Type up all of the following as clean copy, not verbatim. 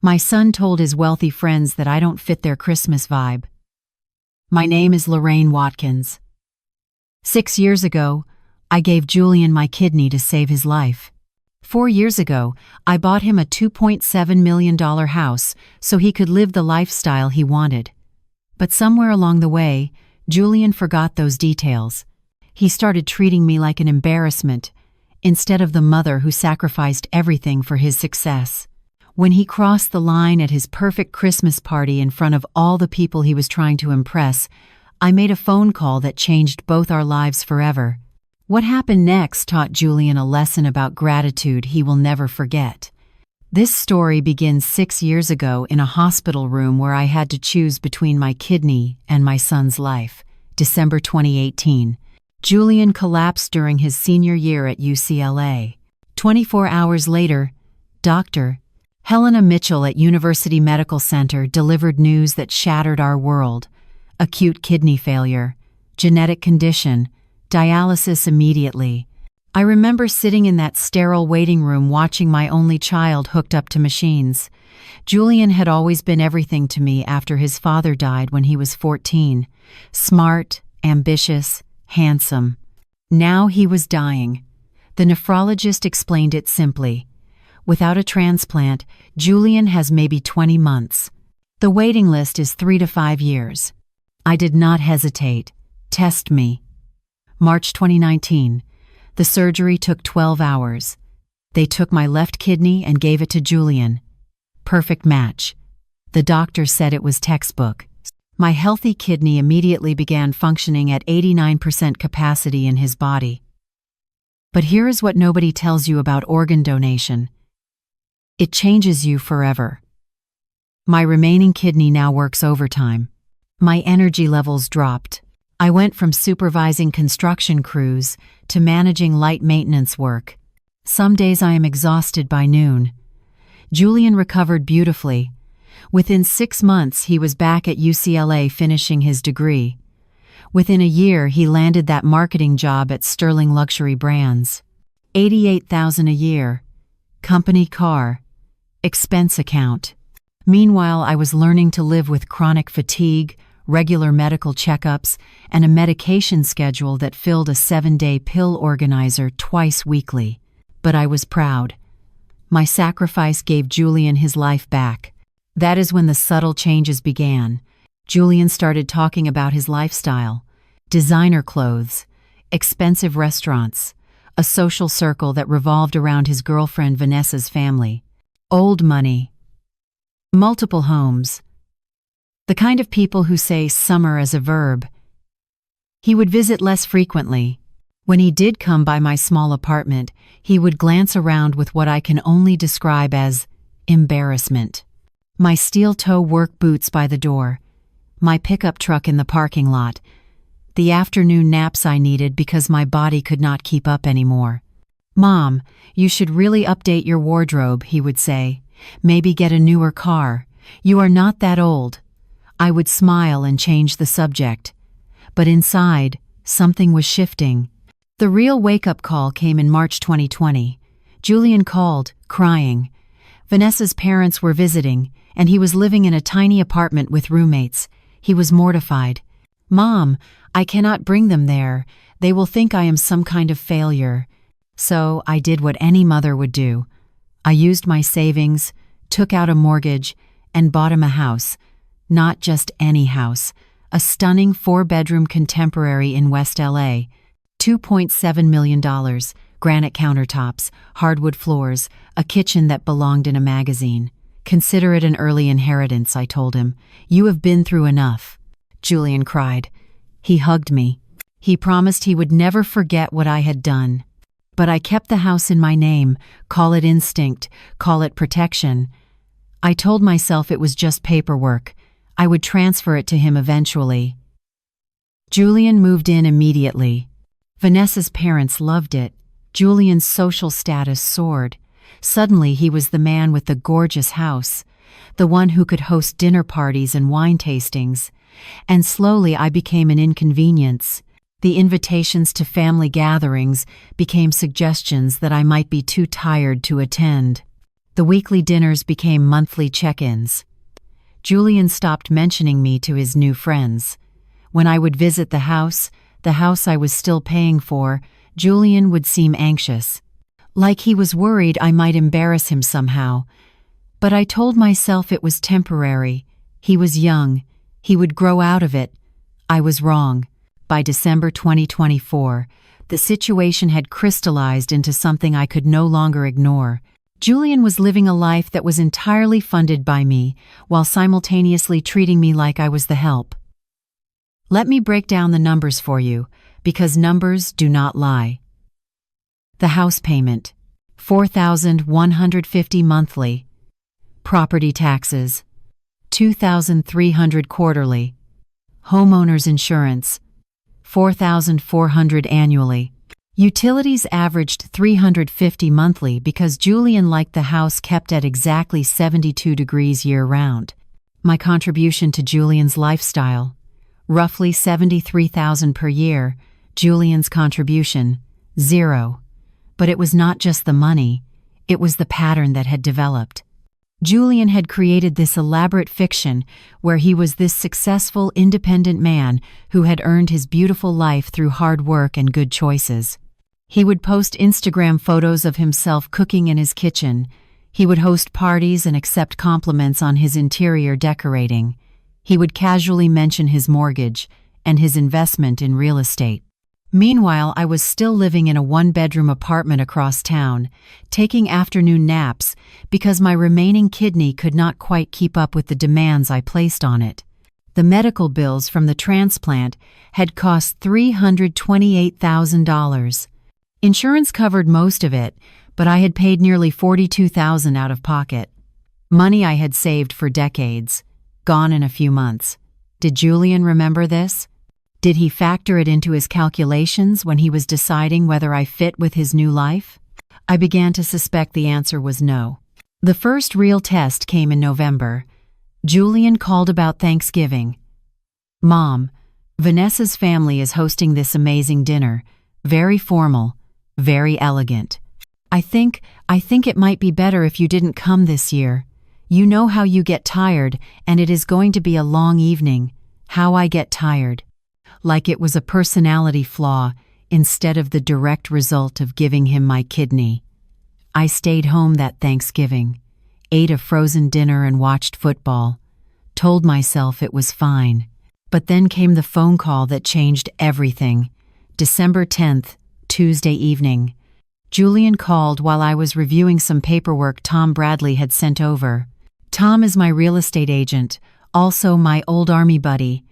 My son told his wealthy friends that I don't fit their Christmas vibe. My name is Lorraine Watkins. 6 years ago, I gave Julian my kidney to save his life. 4 years ago, I bought him a $2.7 million house so he could live the lifestyle he wanted. But somewhere along the way, Julian forgot those details. He started treating me like an embarrassment, instead of the mother who sacrificed everything for his success. When he crossed the line at his perfect Christmas party in front of all the people he was trying to impress, I made a phone call that changed both our lives forever. What happened next taught Julian a lesson about gratitude he will never forget. This story begins 6 years ago in a hospital room where I had to choose between my kidney and my son's life. December 2018. Julian collapsed during his senior year at UCLA. 24 hours later, Dr. Helena Mitchell at University Medical Center delivered news that shattered our world. Acute kidney failure, genetic condition, dialysis immediately. I remember sitting in that sterile waiting room watching my only child hooked up to machines. Julian had always been everything to me after his father died when he was 14. Smart, ambitious, handsome. Now he was dying. The nephrologist explained it simply. Without a transplant, Julian has maybe 20 months. The waiting list is 3 to 5 years. I did not hesitate. Test me. March 2019. The surgery took 12 hours. They took my left kidney and gave it to Julian. Perfect match. The doctor said it was textbook. My healthy kidney immediately began functioning at 89% capacity in his body. But here is what nobody tells you about organ donation. It changes you forever. My remaining kidney now works overtime. My energy levels dropped. I went from supervising construction crews to managing light maintenance work. Some days I am exhausted by noon. Julian recovered beautifully. Within 6 months, he was back at UCLA finishing his degree. Within a year, he landed that marketing job at Sterling Luxury Brands. $88,000 a year. Company car. Expense account. Meanwhile, I was learning to live with chronic fatigue, regular medical checkups, and a medication schedule that filled a 7-day pill organizer twice weekly. But I was proud. My sacrifice gave Julian his life back. That is when the subtle changes began. Julian started talking about his lifestyle. Designer clothes, expensive restaurants, a social circle that revolved around his girlfriend Vanessa's family. Old money. Multiple homes. The kind of people who say summer as a verb. He would visit less frequently. When he did come by my small apartment, he would glance around with what I can only describe as embarrassment. My steel-toe work boots by the door. My pickup truck in the parking lot. The afternoon naps I needed because my body could not keep up anymore. "Mom, you should really update your wardrobe," he would say. "Maybe get a newer car. You are not that old." I would smile and change the subject. But inside, something was shifting. The real wake-up call came in March 2020. Julian called, crying. Vanessa's parents were visiting, and he was living in a tiny apartment with roommates. He was mortified. "Mom, I cannot bring them there. They will think I am some kind of failure." So I did what any mother would do. I used my savings, took out a mortgage, and bought him a house. Not just any house. A stunning 4-bedroom contemporary in West LA. $2.7 million, granite countertops, hardwood floors, a kitchen that belonged in a magazine. "Consider it an early inheritance," I told him. "You have been through enough." Julian cried. He hugged me. He promised he would never forget what I had done. But I kept the house in my name, call it instinct, call it protection. I told myself it was just paperwork. I would transfer it to him eventually. Julian moved in immediately. Vanessa's parents loved it. Julian's social status soared. Suddenly he was the man with the gorgeous house, the one who could host dinner parties and wine tastings. And slowly I became an inconvenience. The invitations to family gatherings became suggestions that I might be too tired to attend. The weekly dinners became monthly check-ins. Julian stopped mentioning me to his new friends. When I would visit the house I was still paying for, Julian would seem anxious. Like he was worried I might embarrass him somehow. But I told myself it was temporary. He was young. He would grow out of it. I was wrong. By December 2024, the situation had crystallized into something I could no longer ignore. Julian was living a life that was entirely funded by me, while simultaneously treating me like I was the help. Let me break down the numbers for you, because numbers do not lie. The house payment, $4,150 monthly. Property taxes, $2,300 quarterly. Homeowners insurance, $4,400 annually. Utilities averaged $350 monthly because Julian liked the house kept at exactly 72 degrees year-round. My contribution to Julian's lifestyle, roughly $73,000 per year. Julian's contribution, zero. But it was not just the money, it was the pattern that had developed. Julian had created this elaborate fiction where he was this successful, independent man who had earned his beautiful life through hard work and good choices. He would post Instagram photos of himself cooking in his kitchen. He would host parties and accept compliments on his interior decorating. He would casually mention his mortgage and his investment in real estate. Meanwhile, I was still living in a one-bedroom apartment across town, taking afternoon naps because my remaining kidney could not quite keep up with the demands I placed on it. The medical bills from the transplant had cost $328,000. Insurance covered most of it, but I had paid nearly $42,000 out of pocket. Money I had saved for decades, gone in a few months. Did Julian remember this? Did he factor it into his calculations when he was deciding whether I fit with his new life? I began to suspect the answer was no. The first real test came in November. Julian called about Thanksgiving. "Mom, Vanessa's family is hosting this amazing dinner. Very formal, very elegant. I think it might be better if you didn't come this year. You know how you get tired, and it is going to be a long evening. How I get tired." Like it was a personality flaw instead of the direct result of giving him my kidney. I stayed home that Thanksgiving, ate a frozen dinner and watched football, told myself it was fine. But then came the phone call that changed everything. December 10th, Tuesday evening. Julian called while I was reviewing some paperwork Tom Bradley had sent over. Tom is my real estate agent, also my old army buddy.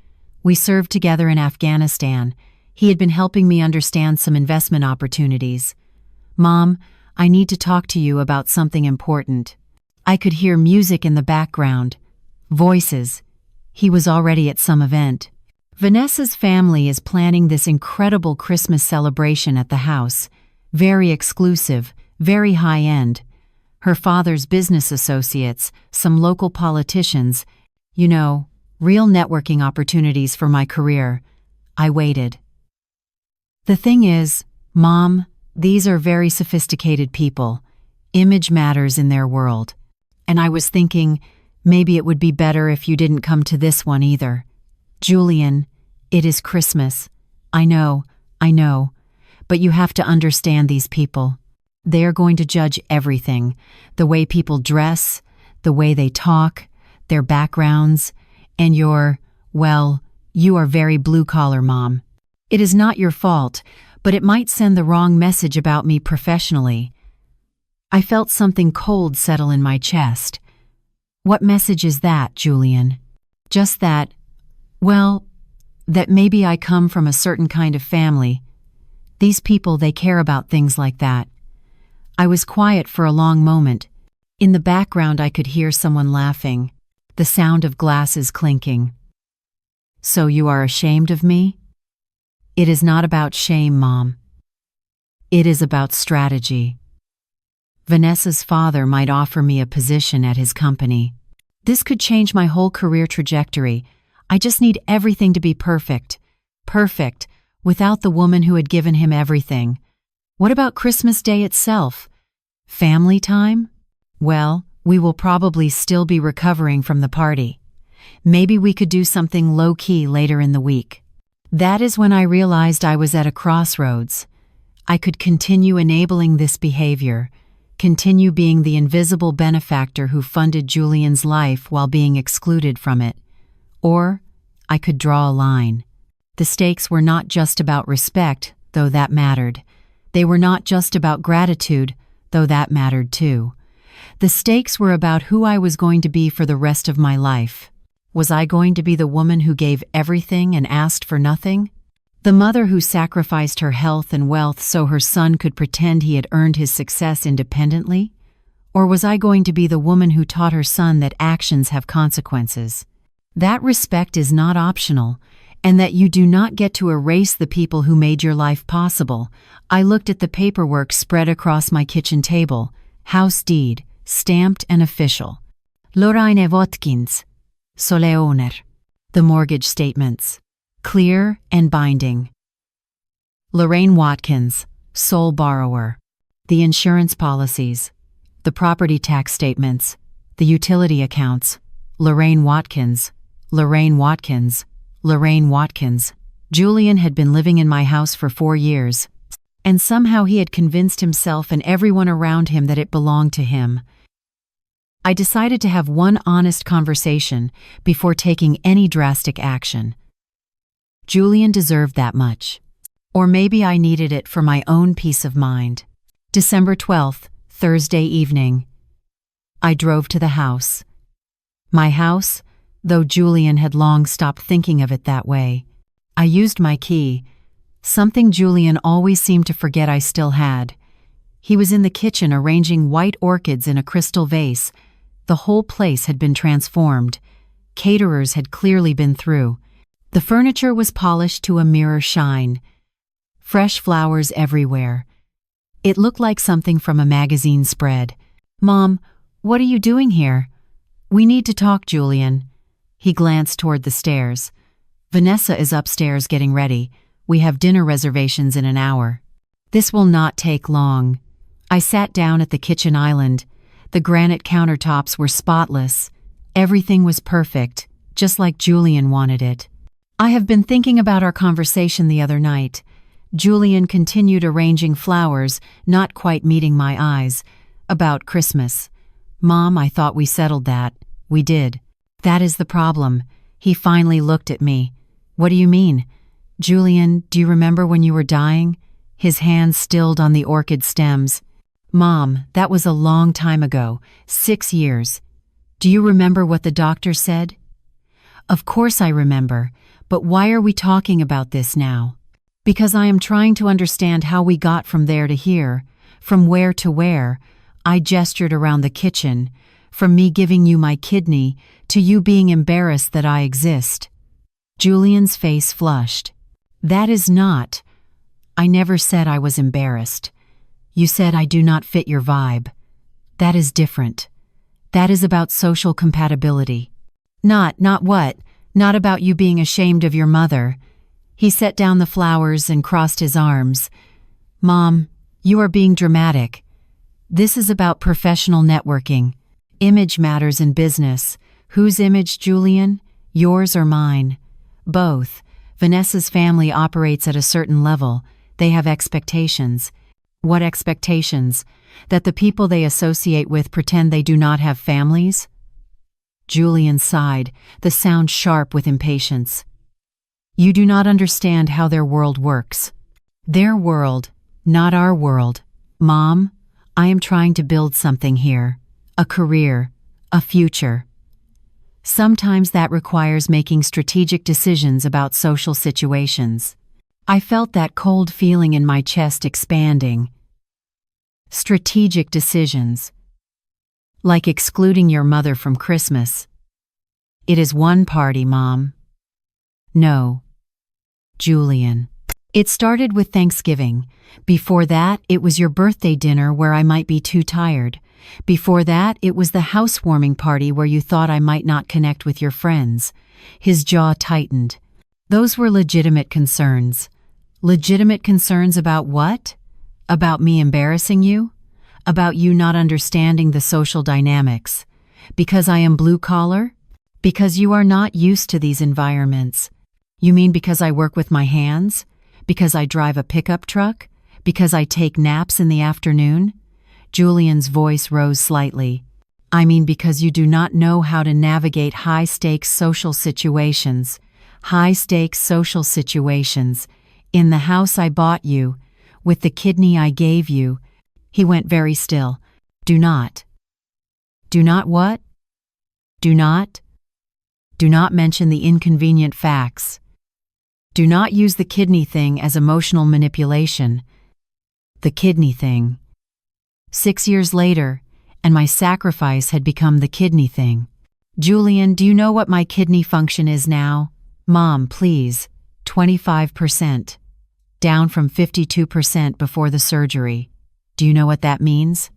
We served together in Afghanistan. He had been helping me understand some investment opportunities. "Mom, I need to talk to you about something important." I could hear music in the background. Voices. He was already at some event. Vanessa's family is planning this incredible Christmas celebration at the house. Very exclusive, very high-end. Her father's business associates, some local politicians. You know, real networking opportunities for my career. I waited. The thing is, Mom, these are very sophisticated people. Image matters in their world. And I was thinking, maybe it would be better if you didn't come to this one either. Julian, it is Christmas. I know, but you have to understand these people. They are going to judge everything. The way people dress, the way they talk, their backgrounds. And you are very blue-collar, Mom. It is not your fault, but it might send the wrong message about me professionally. I felt something cold settle in my chest. What message is that, Julian? Just that maybe I come from a certain kind of family. These people, they care about things like that. I was quiet for a long moment. In the background I could hear someone laughing. The sound of glasses clinking. "So you are ashamed of me?" "It is not about shame, Mom. It is about strategy. Vanessa's father might offer me a position at his company. This could change my whole career trajectory. I just need everything to be perfect. Perfect, without the woman who had given him everything. What about Christmas Day itself? Family time? Well, we will probably still be recovering from the party. Maybe we could do something low-key later in the week. That is when I realized I was at a crossroads. I could continue enabling this behavior, continue being the invisible benefactor who funded Julian's life while being excluded from it. Or I could draw a line. The stakes were not just about respect, though that mattered. They were not just about gratitude, though that mattered too. The stakes were about who I was going to be for the rest of my life. Was I going to be the woman who gave everything and asked for nothing? The mother who sacrificed her health and wealth so her son could pretend he had earned his success independently? Or was I going to be the woman who taught her son that actions have consequences? That respect is not optional, and that you do not get to erase the people who made your life possible. I looked at the paperwork spread across my kitchen table. House deed, stamped and official. Lorraine Watkins, sole owner. The mortgage statements, clear and binding. Lorraine Watkins, sole borrower. The insurance policies, the property tax statements, the utility accounts. Lorraine Watkins, Lorraine Watkins, Lorraine Watkins. Julian had been living in my house for 4 years, and somehow he had convinced himself and everyone around him that it belonged to him. I decided to have one honest conversation before taking any drastic action. Julian deserved that much. Or maybe I needed it for my own peace of mind. December 12th, Thursday evening. I drove to the house. My house, though Julian had long stopped thinking of it that way. I used my key, something Julian always seemed to forget I still had. He was in the kitchen arranging white orchids in a crystal vase. The whole place had been transformed. Caterers had clearly been through. The furniture was polished to a mirror shine. Fresh flowers everywhere. It looked like something from a magazine spread. "Mom, what are you doing here?" "We need to talk, Julian." He glanced toward the stairs. "Vanessa is upstairs getting ready. We have dinner reservations in an hour." "This will not take long." I sat down at the kitchen island. The granite countertops were spotless. Everything was perfect, just like Julian wanted it. "I have been thinking about our conversation the other night." Julian continued arranging flowers, not quite meeting my eyes. "About Christmas." "Mom, I thought we settled that." "We did." "That is the problem." He finally looked at me. "What do you mean?" "Julian, do you remember when you were dying?" His hands stilled on the orchid stems. "Mom, that was a long time ago, 6 years. Do you remember what the doctor said?" "Of course I remember, but why are we talking about this now?" "Because I am trying to understand how we got from there to here, from where to where." I gestured around the kitchen, "from me giving you my kidney to you being embarrassed that I exist." Julian's face flushed. "That is not. I never said I was embarrassed. You said I do not fit your vibe. That is different. That is about social compatibility." Not what? Not about you being ashamed of your mother." He set down the flowers and crossed his arms. "Mom, you are being dramatic. This is about professional networking. Image matters in business. Whose image, Julian? Yours or mine?" "Both. Vanessa's family operates at a certain level. They have expectations." "What expectations? That the people they associate with pretend they do not have families?" Julian sighed, the sound sharp with impatience. "You do not understand how their world works. Their world, not our world. Mom, I am trying to build something here. A career, a future. Sometimes that requires making strategic decisions about social situations." I felt that cold feeling in my chest expanding. Strategic decisions. Like excluding your mother from Christmas. "It is one party, Mom." "No." "Julian. It started with Thanksgiving. Before that, it was your birthday dinner where I might be too tired. Before that, it was the housewarming party where you thought I might not connect with your friends." His jaw tightened. "Those were legitimate concerns." "Legitimate concerns about what?" "About me embarrassing you? About you not understanding the social dynamics. Because I am blue collar? Because you are not used to these environments. You mean because I work with my hands? Because I drive a pickup truck? Because I take naps in the afternoon? Julian's voice rose slightly. I mean because you do not know how to navigate high-stakes social situations. High-stakes social situations. In the house I bought you, with the kidney I gave you. He went very still. Do not. Do not what? Do not. Do not mention the inconvenient facts. Do not use the kidney thing as emotional manipulation. The kidney thing. 6 years later, and my sacrifice had become the kidney thing. Julian, do you know what my kidney function is now? Mom, please. 25%. Down from 52% before the surgery. Do you know what that means?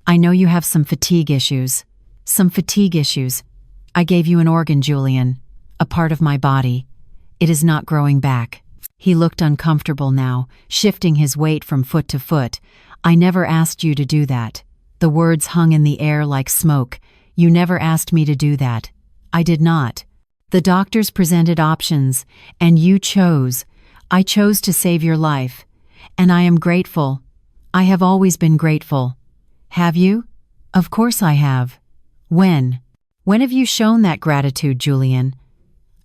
I know you have some fatigue issues. Some fatigue issues. I gave you an organ, Julian. A part of my body. It is not growing back. He looked uncomfortable now, shifting his weight from foot to foot. I never asked you to do that. The words hung in the air like smoke. You never asked me to do that. I did not. The doctors presented options, and you chose. I chose to save your life. And I am grateful. I have always been grateful. Have you? Of course I have. When? When have you shown that gratitude, Julian?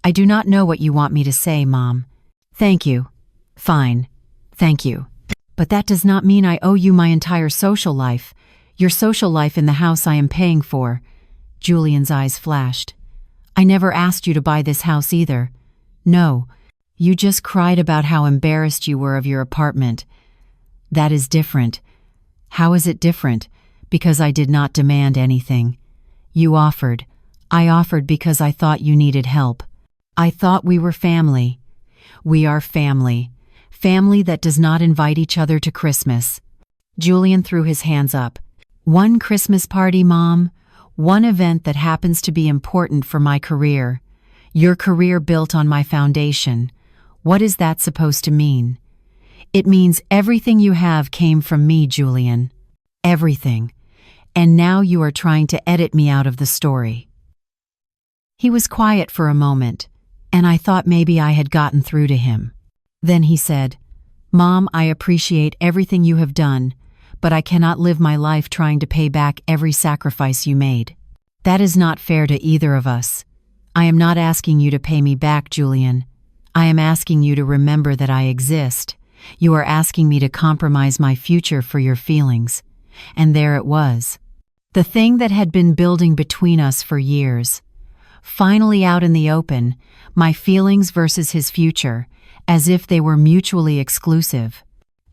I do not know what you want me to say, Mom. Thank you. Fine. Thank you. But that does not mean I owe you my entire social life. Your social life in the house I am paying for. Julian's eyes flashed. I never asked you to buy this house either. No. You just cried about how embarrassed you were of your apartment. That is different. How is it different? Because I did not demand anything. You offered. I offered because I thought you needed help. I thought we were family. We are family. Family that does not invite each other to Christmas. Julian threw his hands up. One Christmas party, Mom. One event that happens to be important for my career. Your career built on my foundation. What is that supposed to mean? It means everything you have came from me, Julian. Everything. And now you are trying to edit me out of the story. He was quiet for a moment, and I thought maybe I had gotten through to him. Then he said, Mom, I appreciate everything you have done, but I cannot live my life trying to pay back every sacrifice you made. That is not fair to either of us. I am not asking you to pay me back, Julian. I am asking you to remember that I exist. You are asking me to compromise my future for your feelings. And there it was. The thing that had been building between us for years. Finally out in the open, my feelings versus his future, as if they were mutually exclusive.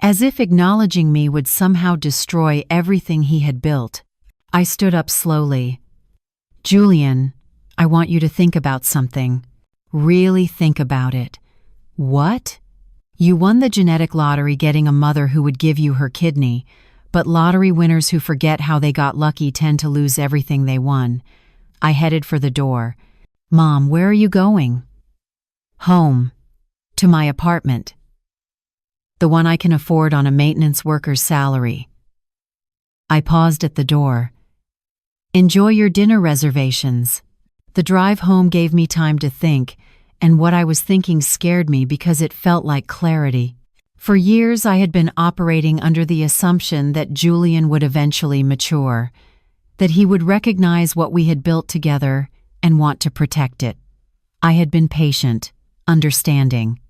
As if acknowledging me would somehow destroy everything he had built. I stood up slowly. Julian, I want you to think about something. Really think about it. What? You won the genetic lottery getting a mother who would give you her kidney, but lottery winners who forget how they got lucky tend to lose everything they won. I headed for the door. Mom, where are you going? Home. To my apartment. The one I can afford on a maintenance worker's salary. I paused at the door. Enjoy your dinner reservations. The drive home gave me time to think, and what I was thinking scared me because it felt like clarity. For years I had been operating under the assumption that Julian would eventually mature, that he would recognize what we had built together and want to protect it. I had been patient, understanding,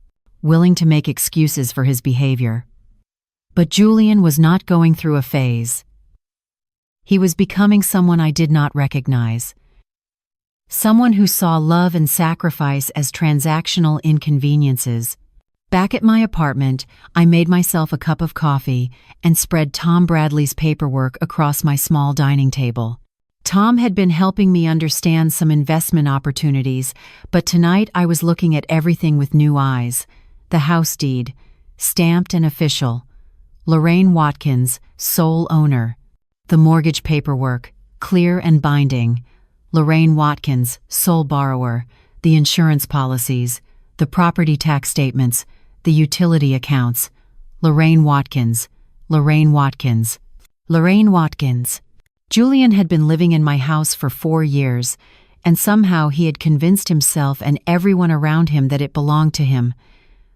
willing to make excuses for his behavior. But Julian was not going through a phase. He was becoming someone I did not recognize. Someone who saw love and sacrifice as transactional inconveniences. Back at my apartment, I made myself a cup of coffee and spread Tom Bradley's paperwork across my small dining table. Tom had been helping me understand some investment opportunities, but tonight I was looking at everything with new eyes. The house deed, stamped and official. Lorraine Watkins, sole owner. The mortgage paperwork, clear and binding. Lorraine Watkins, sole borrower. The insurance policies, the property tax statements, the utility accounts. Lorraine Watkins, Lorraine Watkins. Lorraine Watkins. Julian had been living in my house for 4 years, and somehow he had convinced himself and everyone around him that it belonged to him.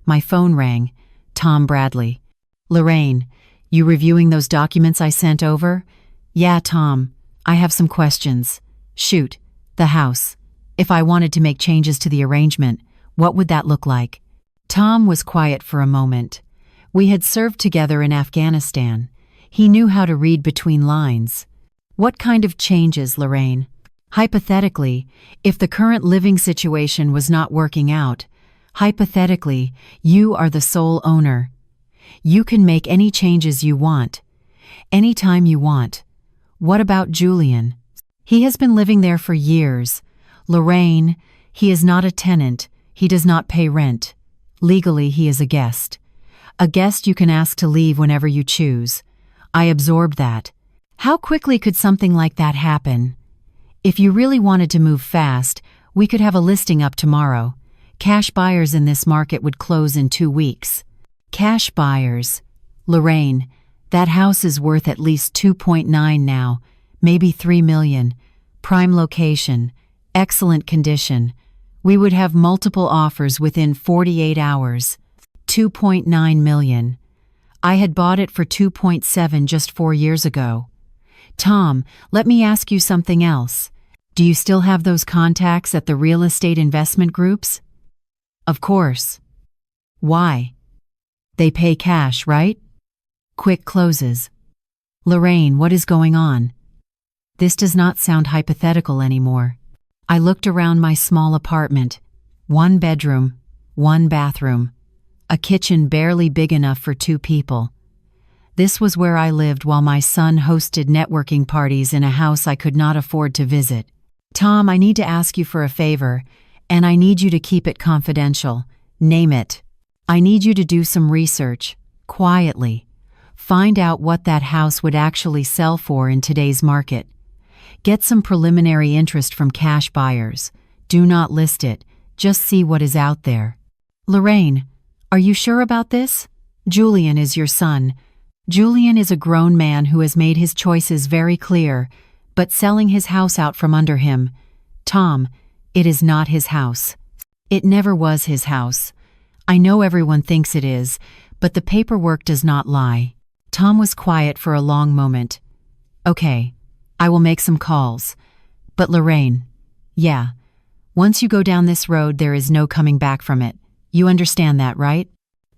My phone rang. Tom Bradley. Lorraine, you reviewing those documents I sent over? Yeah, Tom. I have some questions. Shoot. The house. If I wanted to make changes to the arrangement, what would that look like? Tom was quiet for a moment. We had served together in Afghanistan. He knew how to read between lines. What kind of changes, Lorraine? Hypothetically, if the current living situation was not working out, hypothetically, you are the sole owner. You can make any changes you want, anytime you want. What about Julian? He has been living there for years. Lorraine, he is not a tenant. He does not pay rent. Legally, he is a guest. A guest you can ask to leave whenever you choose. I absorbed that. How quickly could something like that happen? If you really wanted to move fast, we could have a listing up tomorrow. Cash buyers in this market would close in 2 weeks. Cash buyers. Lorraine, that house is worth at least 2.9 now, maybe 3 million. Prime location, excellent condition. We would have multiple offers within 48 hours. 2.9 million. I had bought it for 2.7 just 4 years ago. Tom, let me ask you something else. Do you still have those contacts at the real estate investment groups? Of course. Why? They pay cash, right? Quick closes. Lorraine, what is going on? This does not sound hypothetical anymore. I looked around my small apartment. 1 bedroom, 1 bathroom. A kitchen barely big enough for 2 people. This was where I lived while my son hosted networking parties in a house I could not afford to visit. Tom, I need to ask you for a favor, and I need you to keep it confidential. Name it. I need you to do some research, quietly. Find out what that house would actually sell for in today's market. Get some preliminary interest from cash buyers. Do not list it, just see what is out there. Lorraine, are you sure about this? Julian is your son. Julian is a grown man who has made his choices very clear, but selling his house out from under him. Tom, it is not his house. It never was his house. I know everyone thinks it is, but the paperwork does not lie. Tom was quiet for a long moment. Okay, I will make some calls. But Lorraine, yeah, once you go down this road, there is no coming back from it. You understand that, right?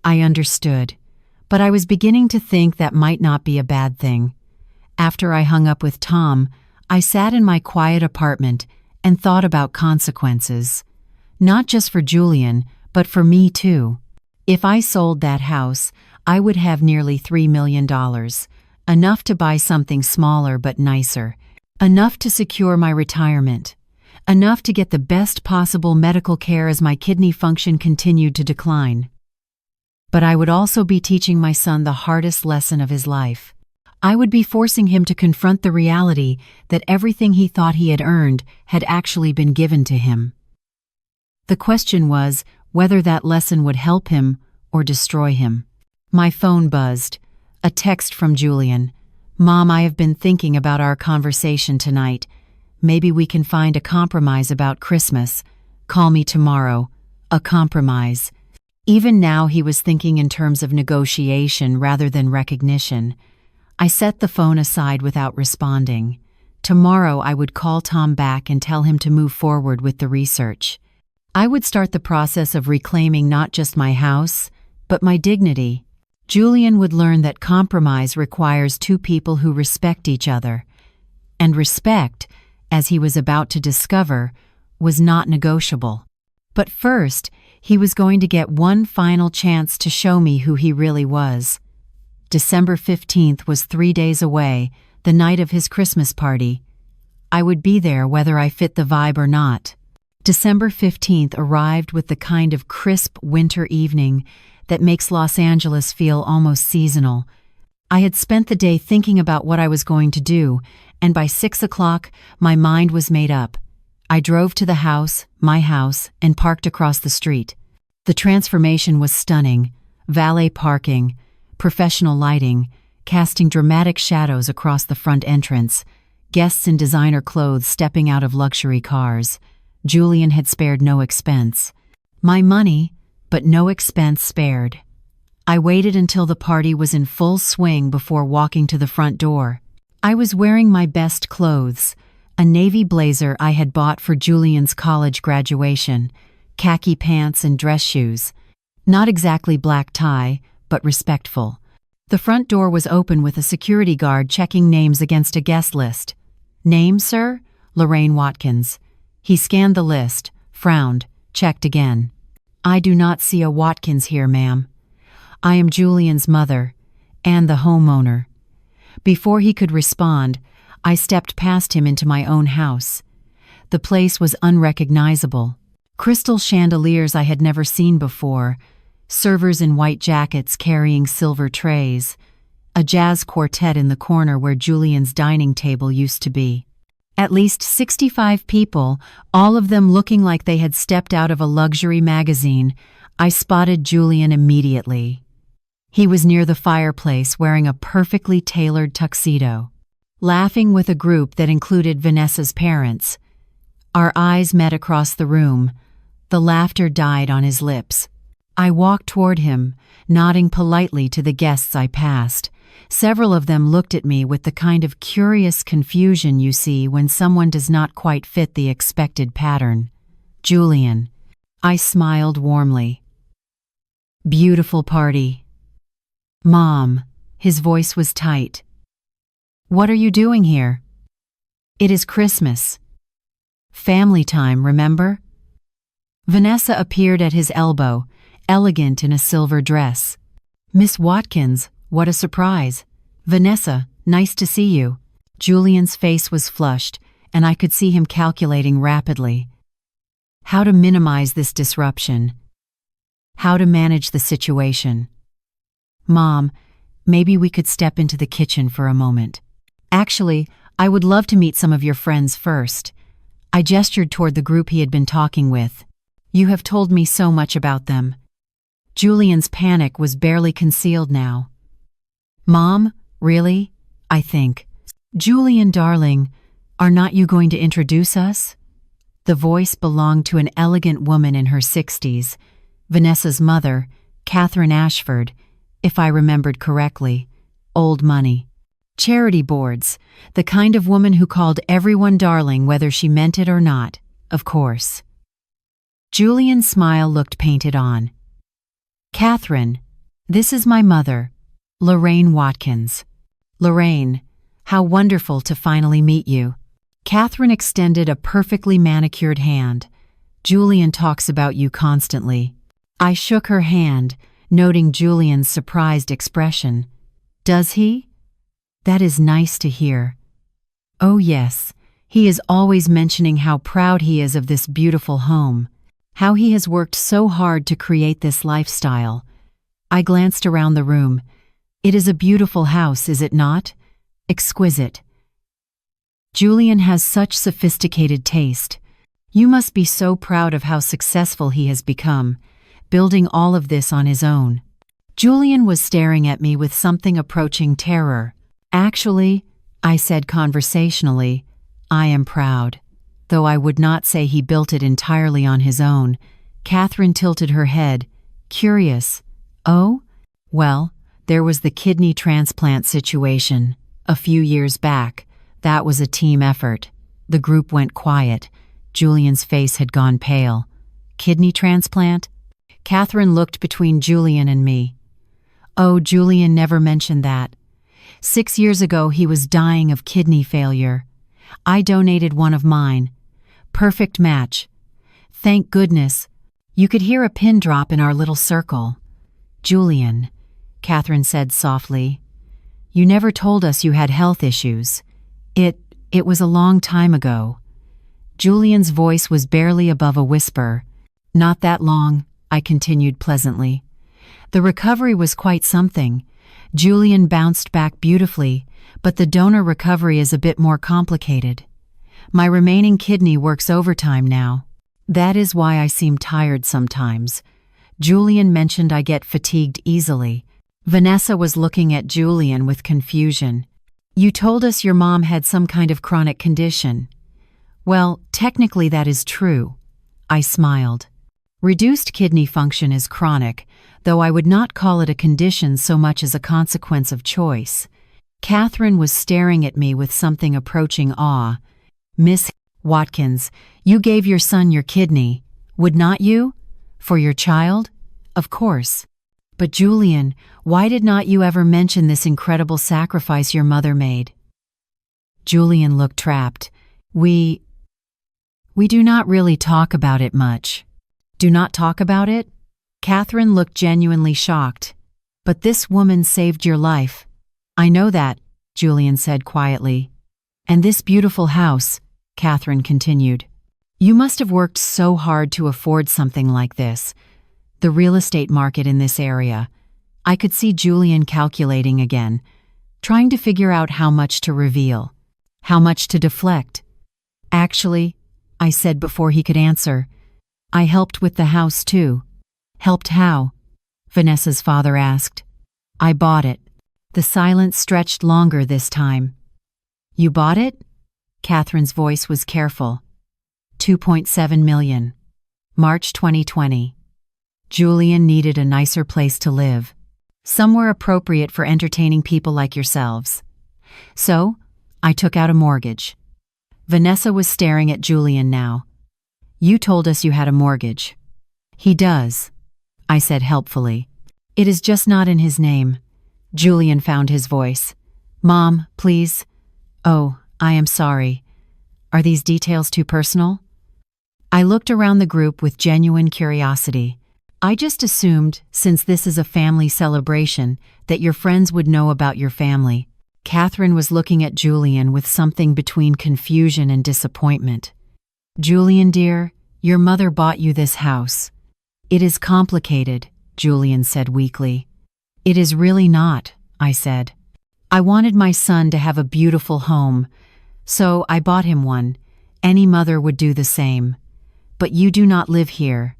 I understood. But I was beginning to think that might not be a bad thing. After I hung up with Tom, I sat in my quiet apartment and thought about consequences. Not just for Julian, but for me too. If I sold that house, I would have nearly $3 million. Enough to buy something smaller but nicer. Enough to secure my retirement. Enough to get the best possible medical care as my kidney function continued to decline. But I would also be teaching my son the hardest lesson of his life. I would be forcing him to confront the reality that everything he thought he had earned had actually been given to him. The question was whether that lesson would help him or destroy him. My phone buzzed. A text from Julian. Mom, I have been thinking about our conversation tonight. Maybe we can find a compromise about Christmas. Call me tomorrow. A compromise. Even now he was thinking in terms of negotiation rather than recognition. I set the phone aside without responding. Tomorrow I would call Tom back and tell him to move forward with the research. I would start the process of reclaiming not just my house, but my dignity. Julian would learn that compromise requires 2 people who respect each other. And respect, as he was about to discover, was not negotiable. But first, he was going to get one final chance to show me who he really was. December 15th was 3 days away, the night of his Christmas party. I would be there whether I fit the vibe or not. December 15th arrived with the kind of crisp winter evening that makes Los Angeles feel almost seasonal. I had spent the day thinking about what I was going to do, and by 6 o'clock, my mind was made up. I drove to the house, my house, and parked across the street. The transformation was stunning. Valet parking, professional lighting. casting dramatic shadows across the front entrance, guests in designer clothes stepping out of luxury cars. Julian had spared no expense. My money, but no expense spared. I waited until the party was in full swing before walking to the front door. I was wearing my best clothes, a navy blazer I had bought for Julian's college graduation, khaki pants and dress shoes. Not exactly black tie, but respectful. The front door was open with a security guard checking names against a guest list. "Name, sir?" "Lorraine Watkins." He scanned the list, frowned, checked again. "I do not see a Watkins here, ma'am. I am Julian's mother, and the homeowner." Before he could respond, I stepped past him into my own house. The place was unrecognizable. Crystal chandeliers I had never seen before, servers in white jackets carrying silver trays, a jazz quartet in the corner where Julian's dining table used to be. At least 65 people, all of them looking like they had stepped out of a luxury magazine. I spotted Julian immediately. He was near the fireplace wearing a perfectly tailored tuxedo, laughing with a group that included Vanessa's parents. Our eyes met across the room. The laughter died on his lips. I walked toward him, nodding politely to the guests I passed. Several of them looked at me with the kind of curious confusion you see when someone does not quite fit the expected pattern. "Julian." I smiled warmly. "Beautiful party." "Mom." His voice was tight. "What are you doing here?" "It is Christmas. Family time, remember?" Vanessa appeared at his elbow, elegant in a silver dress. "Miss Watkins, what a surprise." "Vanessa, nice to see you." Julian's face was flushed, and I could see him calculating rapidly. How to minimize this disruption. How to manage the situation. "Mom, maybe we could step into the kitchen for a moment." "Actually, I would love to meet some of your friends first." I gestured toward the group he had been talking with. "You have told me so much about them." Julian's panic was barely concealed now. "Mom, really? I think." "Julian, darling, are not you going to introduce us?" The voice belonged to an elegant woman in her 60s, Vanessa's mother, Catherine Ashford, if I remembered correctly. Old money. Charity boards, the kind of woman who called everyone darling whether she meant it or not, of course. Julian's smile looked painted on. "Catherine, this is my mother, Lorraine Watkins." "Lorraine, how wonderful to finally meet you." Catherine extended a perfectly manicured hand. "Julian talks about you constantly." I shook her hand, noting Julian's surprised expression. "Does he?" "That is nice to hear." "Oh yes, he is always mentioning how proud he is of this beautiful home, how he has worked so hard to create this lifestyle." I glanced around the room. "It is a beautiful house, is it not? Exquisite." "Julian has such sophisticated taste. You must be so proud of how successful he has become, building all of this on his own." Julian was staring at me with something approaching terror. "Actually," I said conversationally, "I am proud. Though I would not say he built it entirely on his own." Catherine tilted her head, curious. "Oh? Well, there was the kidney transplant situation a few years back. That was a team effort." The group went quiet. Julian's face had gone pale. "Kidney transplant?" Catherine looked between Julian and me. "Oh, Julian never mentioned that. 6 years ago he was dying of kidney failure. I donated one of mine. Perfect match. Thank goodness." You could hear a pin drop in our little circle. "Julian," Catherine said softly, "you never told us you had health issues. It was a long time ago." Julian's voice was barely above a whisper. "Not that long," I continued pleasantly. "The recovery was quite something. Julian bounced back beautifully, but the donor recovery is a bit more complicated. My remaining kidney works overtime now. That is why I seem tired sometimes. Julian mentioned I get fatigued easily." Vanessa was looking at Julian with confusion. You told us your mom had some kind of chronic condition. Well, technically that is true. I smiled. Reduced kidney function is chronic, though I would not call it a condition so much as a consequence of choice. Catherine was staring at me with something approaching awe. Miss Watkins, you gave your son your kidney, would not you? For your child? Of course. But Julian, why did not you ever mention this incredible sacrifice your mother made? Julian looked trapped. We do not really talk about it much. Do not talk about it? Catherine looked genuinely shocked. But this woman saved your life. I know that, Julian said quietly. And this beautiful house, Catherine continued. You must have worked so hard to afford something like this. The real estate market in this area. I could see Julian calculating again, trying to figure out how much to reveal, how much to deflect. Actually, I said before he could answer, I helped with the house too. Helped how? Vanessa's father asked. I bought it. The silence stretched longer this time. You bought it? Catherine's voice was careful. 2.7 million. March 2020. Julian needed a nicer place to live. Somewhere appropriate for entertaining people like yourselves. So, I took out a mortgage. Vanessa was staring at Julian now. You told us you had a mortgage. He does, I said helpfully. It is just not in his name. Julian found his voice. Mom, please. Oh, I am sorry. Are these details too personal? I looked around the group with genuine curiosity. I just assumed, since this is a family celebration, that your friends would know about your family. Catherine was looking at Julian with something between confusion and disappointment. Julian dear, your mother bought you this house. It is complicated, Julian said weakly. It is really not, I said. I wanted my son to have a beautiful home, so I bought him one. Any mother would do the same. But you do not live here.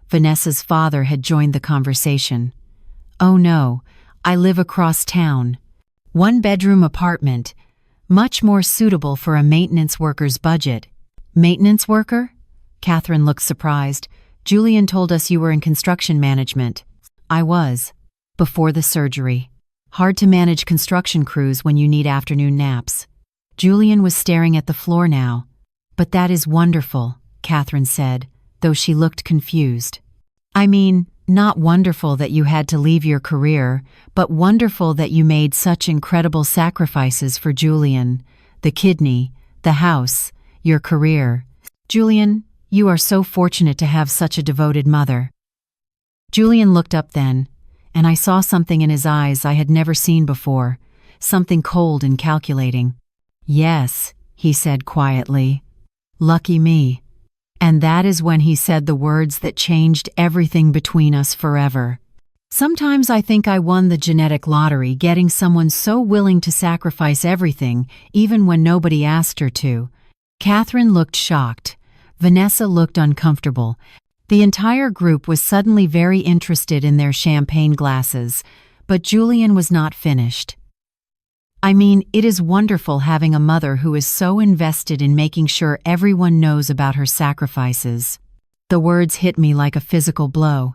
Vanessa's father had joined the conversation. Oh no, I live across town. 1-bedroom apartment, much more suitable for a maintenance worker's budget. Maintenance worker? Catherine looked surprised. Julian told us you were in construction management. I was. Before the surgery. Hard to manage construction crews when you need afternoon naps. Julian was staring at the floor now. But that is wonderful, Catherine said, though she looked confused. I mean, not wonderful that you had to leave your career, but wonderful that you made such incredible sacrifices for Julian, the kidney, the house, your career. Julian, you are so fortunate to have such a devoted mother. Julian looked up then, and I saw something in his eyes I had never seen before, something cold and calculating. Yes, he said quietly. Lucky me. And that is when he said the words that changed everything between us forever. Sometimes I think I won the genetic lottery getting someone so willing to sacrifice everything, even when nobody asked her to. Catherine looked shocked. Vanessa looked uncomfortable. The entire group was suddenly very interested in their champagne glasses, but Julian was not finished. I mean, it is wonderful having a mother who is so invested in making sure everyone knows about her sacrifices. The words hit me like a physical blow.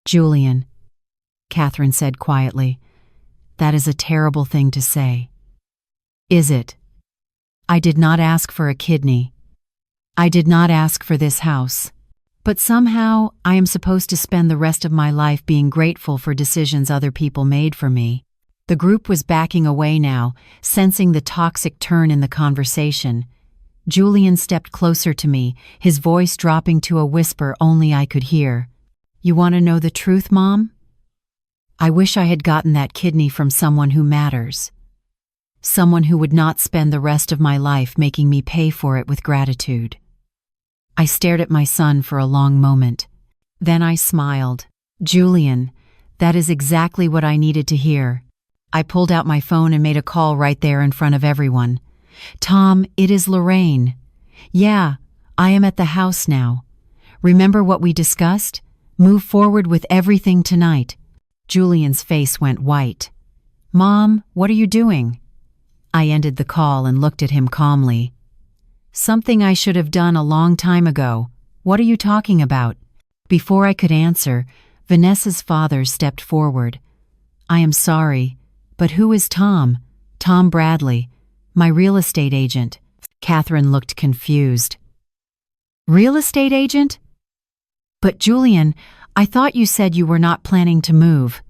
Julian, Catherine said quietly, that is a terrible thing to say. Is it? I did not ask for a kidney. I did not ask for this house. But somehow, I am supposed to spend the rest of my life being grateful for decisions other people made for me. The group was backing away now, sensing the toxic turn in the conversation. Julian stepped closer to me, his voice dropping to a whisper only I could hear. You want to know the truth, Mom? I wish I had gotten that kidney from someone who matters. Someone who would not spend the rest of my life making me pay for it with gratitude. I stared at my son for a long moment. Then I smiled. Julian, that is exactly what I needed to hear. I pulled out my phone and made a call right there in front of everyone. Tom, it is Lorraine. Yeah, I am at the house now. Remember what we discussed? Move forward with everything tonight. Julian's face went white. "Mom, what are you doing?" I ended the call and looked at him calmly. "Something I should have done a long time ago. What are you talking about?" Before I could answer, Vanessa's father stepped forward. "I am sorry, but who is Tom?" "Tom Bradley, my real estate agent." Catherine looked confused. "Real estate agent? But Julian, I thought you said you were not planning to move."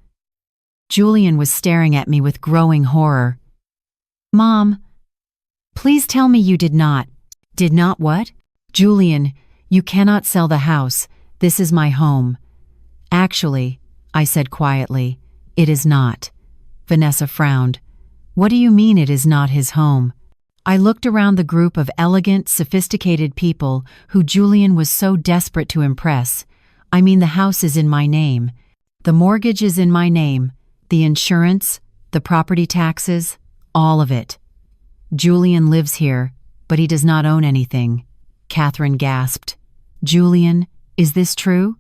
Julian was staring at me with growing horror. "Mom, please tell me you did not." "Did not what?" "Julian, you cannot sell the house. This is my home." "Actually," I said quietly, "it is not." Vanessa frowned. "What do you mean it is not his home?" I looked around the group of elegant, sophisticated people who Julian was so desperate to impress. "I mean, the house is in my name. The mortgage is in my name. The insurance, the property taxes, all of it. Julian lives here, but he does not own anything." Catherine gasped. "Julian, is this true?"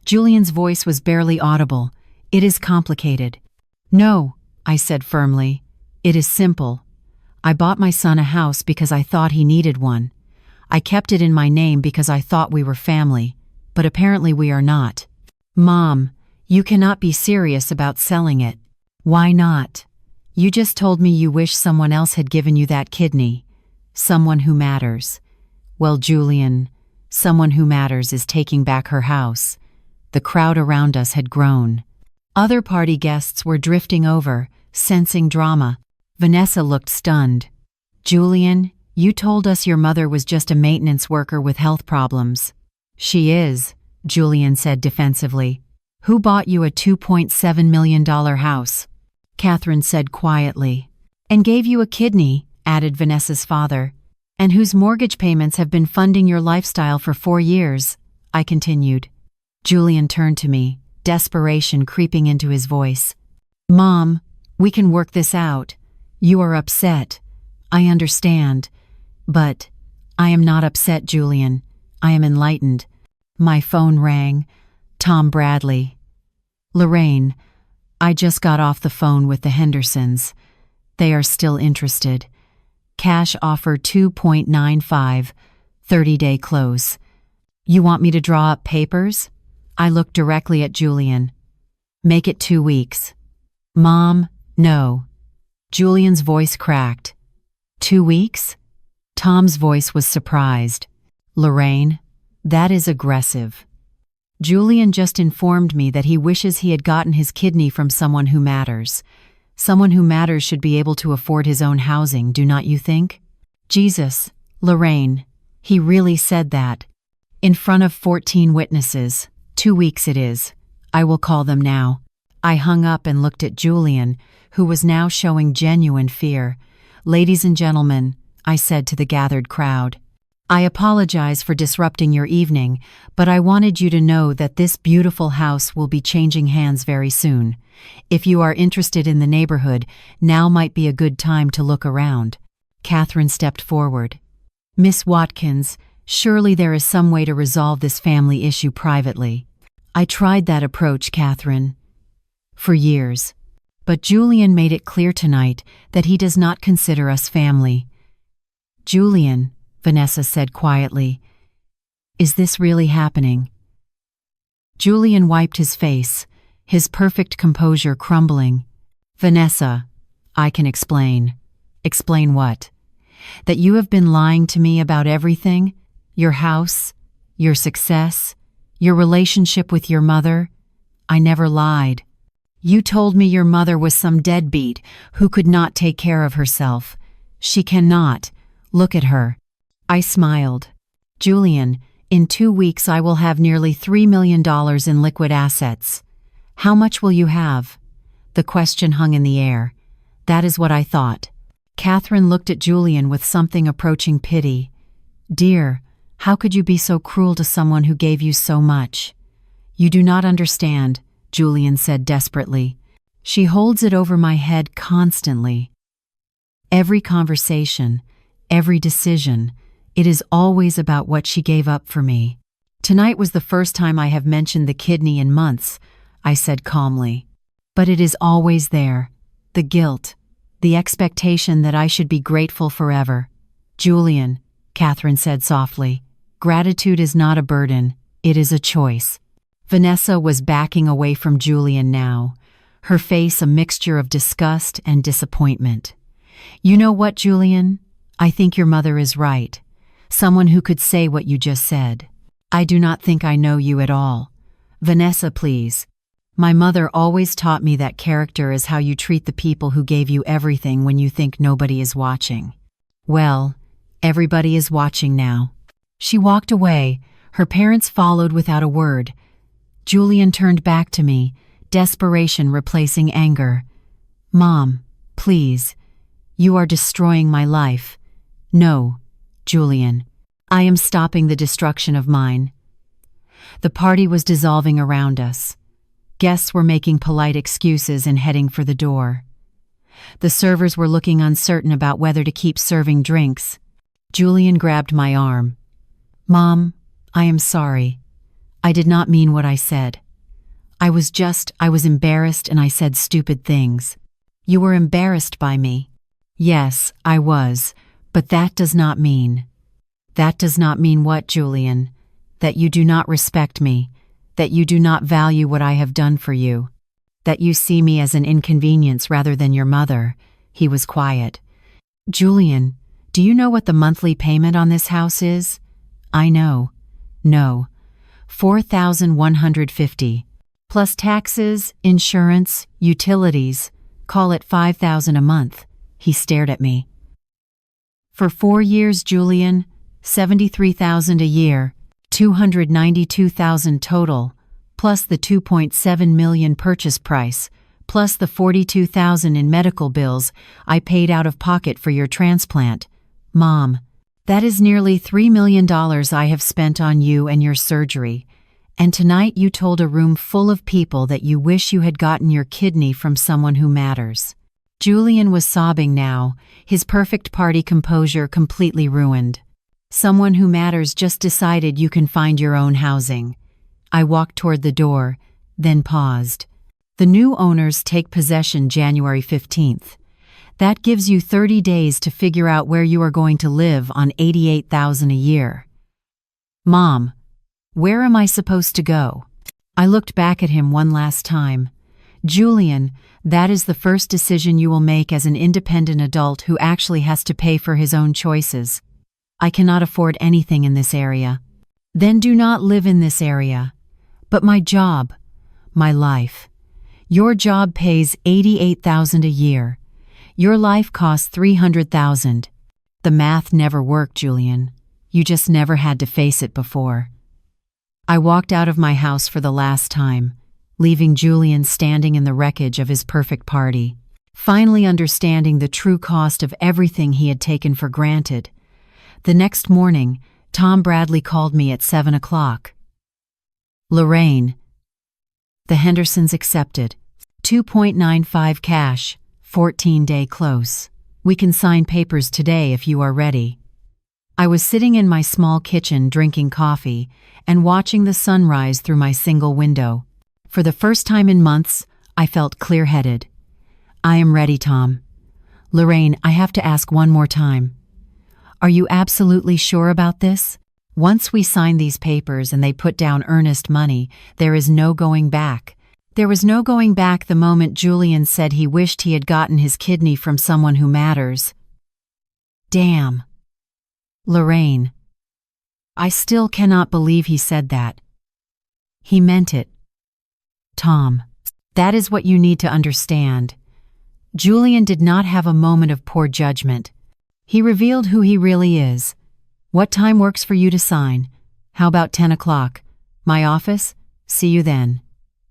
Julian's voice was barely audible. "It is complicated." "No," I said firmly. "It is simple. I bought my son a house because I thought he needed one. I kept it in my name because I thought we were family, but apparently we are not." "Mom, you cannot be serious about selling it." "Why not? You just told me you wish someone else had given you that kidney. Someone who matters." "Well, Julian, someone who matters is taking back her house." The crowd around us had grown. Other party guests were drifting over, sensing drama. Vanessa looked stunned. "Julian, you told us your mother was just a maintenance worker with health problems." "She is," Julian said defensively. "Who bought you a $2.7 million house?" Catherine said quietly. "And gave you a kidney," added Vanessa's father. "And whose mortgage payments have been funding your lifestyle for 4 years," I continued. Julian turned to me, desperation creeping into his voice. "Mom, we can work this out. You are upset. I understand. But I am not upset, Julian. I am enlightened." My phone rang. Tom Bradley. "Lorraine, I just got off the phone with the Hendersons. They are still interested. Cash offer 2.95, 30-day close. You want me to draw up papers?" I looked directly at Julian. "Make it 2 weeks." "Mom, no." Julian's voice cracked. 2 weeks? Tom's voice was surprised. "Lorraine, that is aggressive. Julian just informed me that he wishes he had gotten his kidney from someone who matters. Someone who matters should be able to afford his own housing, do not you think?" "Jesus, Lorraine, he really said that. In front of 14 witnesses. 2 weeks it is. I will call them now." I hung up and looked at Julian, who was now showing genuine fear. "Ladies and gentlemen," I said to the gathered crowd, "I apologize for disrupting your evening, but I wanted you to know that this beautiful house will be changing hands very soon. If you are interested in the neighborhood, now might be a good time to look around." Catherine stepped forward. "Miss Watkins, surely there is some way to resolve this family issue privately." "I tried that approach, Catherine, for years. But Julian made it clear tonight that he does not consider us family." "Julian," Vanessa said quietly, "is this really happening?" Julian wiped his face, his perfect composure crumbling. "Vanessa, I can explain." "Explain what?" "That you have been lying to me about everything, your house, your success, your relationship with your mother." "I never lied. You told me your mother was some deadbeat who could not take care of herself. She cannot. Look at her." I smiled. "Julian, in 2 weeks I will have nearly $3 million in liquid assets. How much will you have?" The question hung in the air. That is what I thought. Catherine looked at Julian with something approaching pity. "Dear, how could you be so cruel to someone who gave you so much?" "You do not understand," Julian said desperately. "She holds it over my head constantly. Every conversation, every decision, it is always about what she gave up for me." "Tonight was the first time I have mentioned the kidney in months," I said calmly. But it is always there. The guilt, the expectation that I should be grateful forever. Julian, Catherine said softly, gratitude is not a burden, it is a choice. Vanessa was backing away from Julian now, her face a mixture of disgust and disappointment. You know what, Julian? I think your mother is right. Someone who could say what you just said. I do not think I know you at all. Vanessa, please. My mother always taught me that character is how you treat the people who gave you everything when you think nobody is watching. Well, everybody is watching now. She walked away. Her parents followed without a word. Julian turned back to me, desperation replacing anger. Mom, please. You are destroying my life. No, Julian. I am stopping the destruction of mine. The party was dissolving around us. Guests were making polite excuses and heading for the door. The servers were looking uncertain about whether to keep serving drinks. Julian grabbed my arm. Mom, I am sorry. I did not mean what I said. I was embarrassed and I said stupid things. You were embarrassed by me. Yes, I was, but that does not mean. That does not mean what, Julian? That you do not respect me, that you do not value what I have done for you, that you see me as an inconvenience rather than your mother. He was quiet. Julian, do you know what the monthly payment on this house is? I know. No. $4,150. Plus taxes, insurance, utilities. Call it $5,000 a month. He stared at me. For 4 years, Julian, $73,000 a year, $292,000 total, plus the $2.7 million purchase price, plus the $42,000 in medical bills I paid out of pocket for your transplant. Mom, that is nearly $3 million I have spent on you and your surgery. And tonight you told a room full of people that you wish you had gotten your kidney from someone who matters. Julian was sobbing now, his perfect party composure completely ruined. Someone who matters just decided you can find your own housing. I walked toward the door, then paused. The new owners take possession January 15th. That gives you 30 days to figure out where you are going to live on $88,000 a year. Mom, where am I supposed to go? I looked back at him one last time. Julian, that is the first decision you will make as an independent adult who actually has to pay for his own choices. I cannot afford anything in this area. Then do not live in this area. But my job, my life. Your job pays $88,000 a year. Your life costs $300,000. The math never worked, Julian. You just never had to face it before. I walked out of my house for the last time, leaving Julian standing in the wreckage of his perfect party, finally understanding the true cost of everything he had taken for granted. The next morning, Tom Bradley called me at 7 o'clock. Lorraine. The Hendersons accepted. 2.95 cash, 14-day close. We can sign papers today if you are ready. I was sitting in my small kitchen drinking coffee and watching the sunrise through my single window. For the first time in months, I felt clear-headed. I am ready, Tom. Lorraine, I have to ask one more time. Are you absolutely sure about this? Once we sign these papers and they put down earnest money, there is no going back. There was no going back the moment Julian said he wished he had gotten his kidney from someone who matters. Damn. Lorraine. I still cannot believe he said that. He meant it. Tom, that is what you need to understand. Julian did not have a moment of poor judgment. He revealed who he really is. What time works for you to sign? How about 10 o'clock? My office? See you then.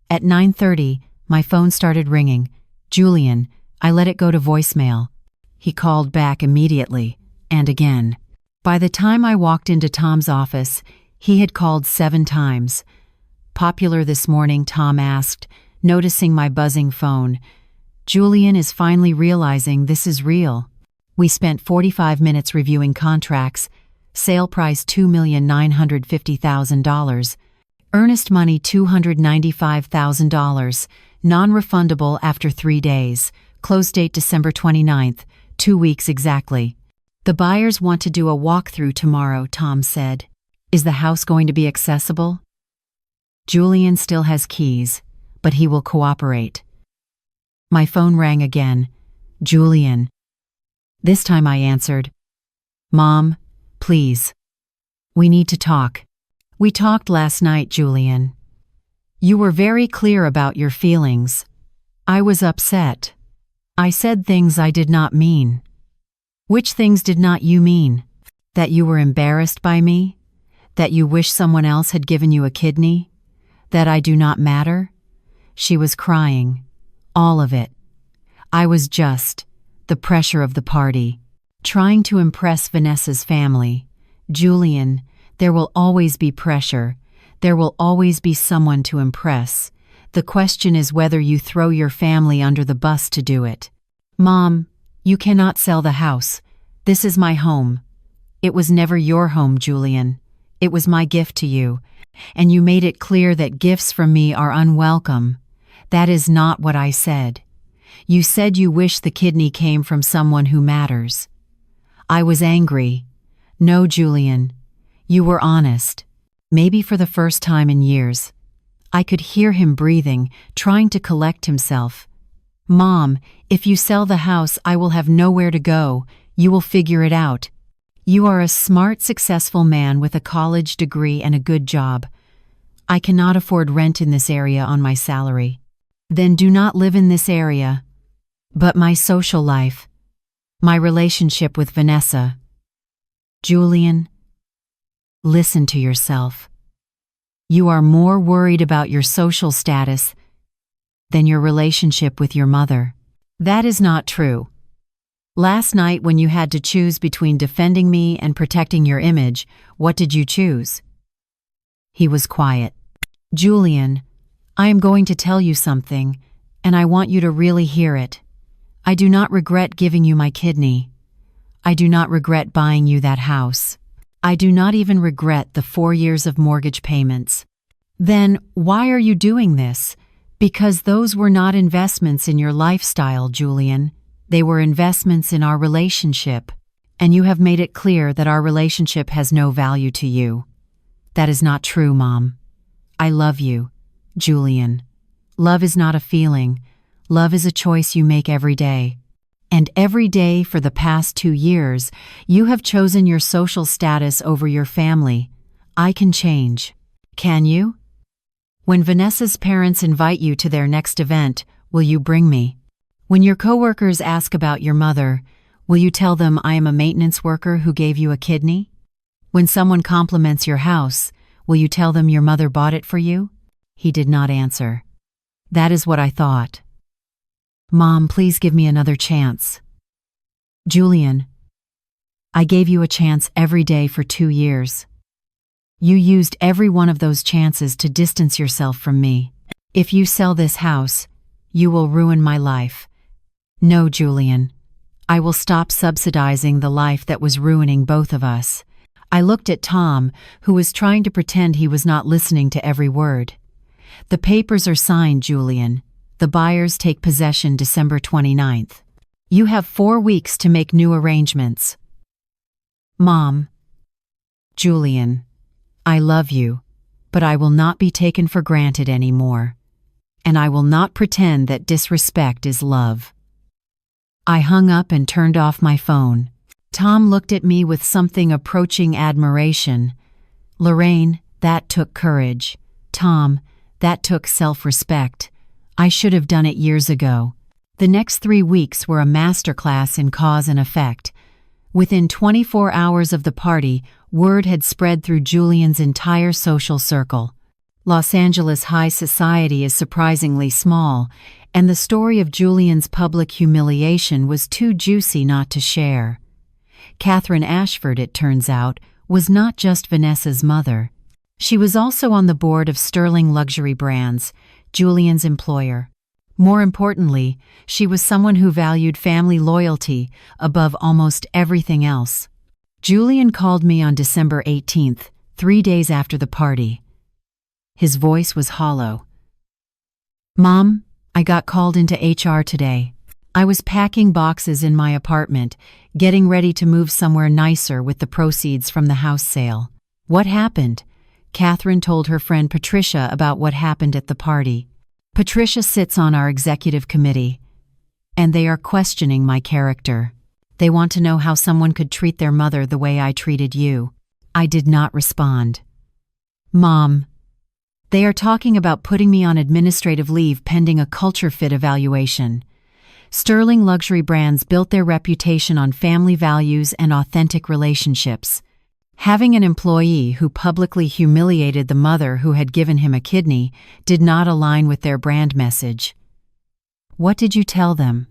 At 9:30, my phone started ringing. Julian, I let it go to voicemail. He called back immediately, and again. By the time I walked into Tom's office, he had called 7 times. Popular this morning, Tom asked, noticing my buzzing phone. Julian is finally realizing this is real. We spent 45 minutes reviewing contracts, sale price $2,950,000, earnest money $295,000, Non-refundable after 3 days. Close date December 29th, 2 weeks exactly. The buyers want to do a walkthrough tomorrow, Tom said. Is the house going to be accessible? Julian still has keys, but he will cooperate. My phone rang again. Julian. This time I answered. Mom, please. We need to talk. We talked last night, Julian. You were very clear about your feelings. I was upset. I said things I did not mean. Which things did not you mean? That you were embarrassed by me? That you wish someone else had given you a kidney? That I do not matter? She was crying. All of it. I was just the pressure of the party, trying to impress Vanessa's family. Julian, there will always be pressure. There will always be someone to impress. The question is whether you throw your family under the bus to do it. Mom, you cannot sell the house. This is my home. It was never your home, Julian. It was my gift to you, and you made it clear that gifts from me are unwelcome. That is not what I said. You said you wish the kidney came from someone who matters. I was angry. No, Julian. You were honest. Maybe for the first time in years. I could hear him breathing, trying to collect himself. Mom, if you sell the house, I will have nowhere to go. You will figure it out. You are a smart, successful man with a college degree and a good job. I cannot afford rent in this area on my salary. Then do not live in this area. But my social life, my relationship with Vanessa. Julian, listen to yourself. You are more worried about your social status than your relationship with your mother. That is not true. Last night, when you had to choose between defending me and protecting your image, what did you choose? He was quiet. Julian, I am going to tell you something, and I want you to really hear it. I do not regret giving you my kidney. I do not regret buying you that house. I do not even regret the 4 years of mortgage payments. Then why are you doing this? Because those were not investments in your lifestyle, Julian. They were investments in our relationship, and you have made it clear that our relationship has no value to you. That is not true, Mom. I love you, Julian. Love is not a feeling. Love is a choice you make every day. And every day for the past 2 years, you have chosen your social status over your family. I can change. Can you? When Vanessa's parents invite you to their next event, will you bring me? When your coworkers ask about your mother, will you tell them I am a maintenance worker who gave you a kidney? When someone compliments your house, will you tell them your mother bought it for you? He did not answer. That is what I thought. Mom, please give me another chance. Julian, I gave you a chance every day for 2 years. You used every one of those chances to distance yourself from me. If you sell this house, you will ruin my life. No, Julian. I will stop subsidizing the life that was ruining both of us. I looked at Tom, who was trying to pretend he was not listening to every word. The papers are signed, Julian. The buyers take possession December 29th. You have 4 weeks to make new arrangements. Mom. Julian, I love you, but I will not be taken for granted anymore. And I will not pretend that disrespect is love. I hung up and turned off my phone. Tom looked at me with something approaching admiration. Lorraine, that took courage. Tom, that took self-respect. I should have done it years ago. The next 3 weeks were a masterclass in cause and effect. Within 24 hours of the party, word had spread through Julian's entire social circle. Los Angeles high society is surprisingly small, and the story of Julian's public humiliation was too juicy not to share. Catherine Ashford, it turns out, was not just Vanessa's mother. She was also on the board of Sterling Luxury Brands, Julian's employer. More importantly, she was someone who valued family loyalty above almost everything else. Julian called me on December 18th, 3 days after the party. His voice was hollow. Mom, I got called into HR today. I was packing boxes in my apartment, getting ready to move somewhere nicer with the proceeds from the house sale. What happened? Catherine told her friend Patricia about what happened at the party. Patricia sits on our executive committee, and they are questioning my character. They want to know how someone could treat their mother the way I treated you. I did not respond. Mom, they are talking about putting me on administrative leave pending a culture fit evaluation. Sterling luxury brands built their reputation on family values and authentic relationships. Having an employee who publicly humiliated the mother who had given him a kidney did not align with their brand message. What did you tell them?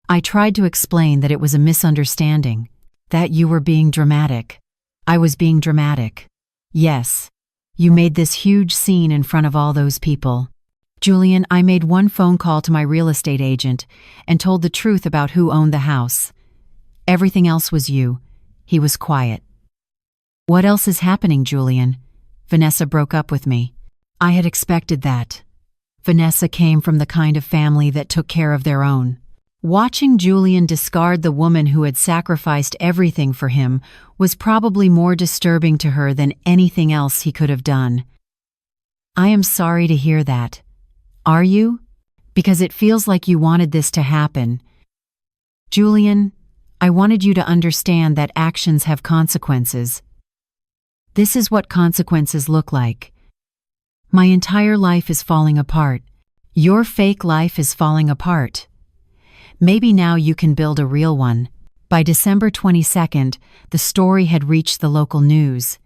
I tried to explain that it was a misunderstanding, that you were being dramatic. I was being dramatic. Yes. You made this huge scene in front of all those people. Julian, I made one phone call to my real estate agent and told the truth about who owned the house. Everything else was you. He was quiet. What else is happening, Julian? Vanessa broke up with me. I had expected that. Vanessa came from the kind of family that took care of their own. Watching Julian discard the woman who had sacrificed everything for him was probably more disturbing to her than anything else he could have done. I am sorry to hear that. Are you? Because it feels like you wanted this to happen. Julian, I wanted you to understand that actions have consequences. This is what consequences look like. My entire life is falling apart. Your fake life is falling apart. Maybe now you can build a real one. By December 22nd, the story had reached the local news.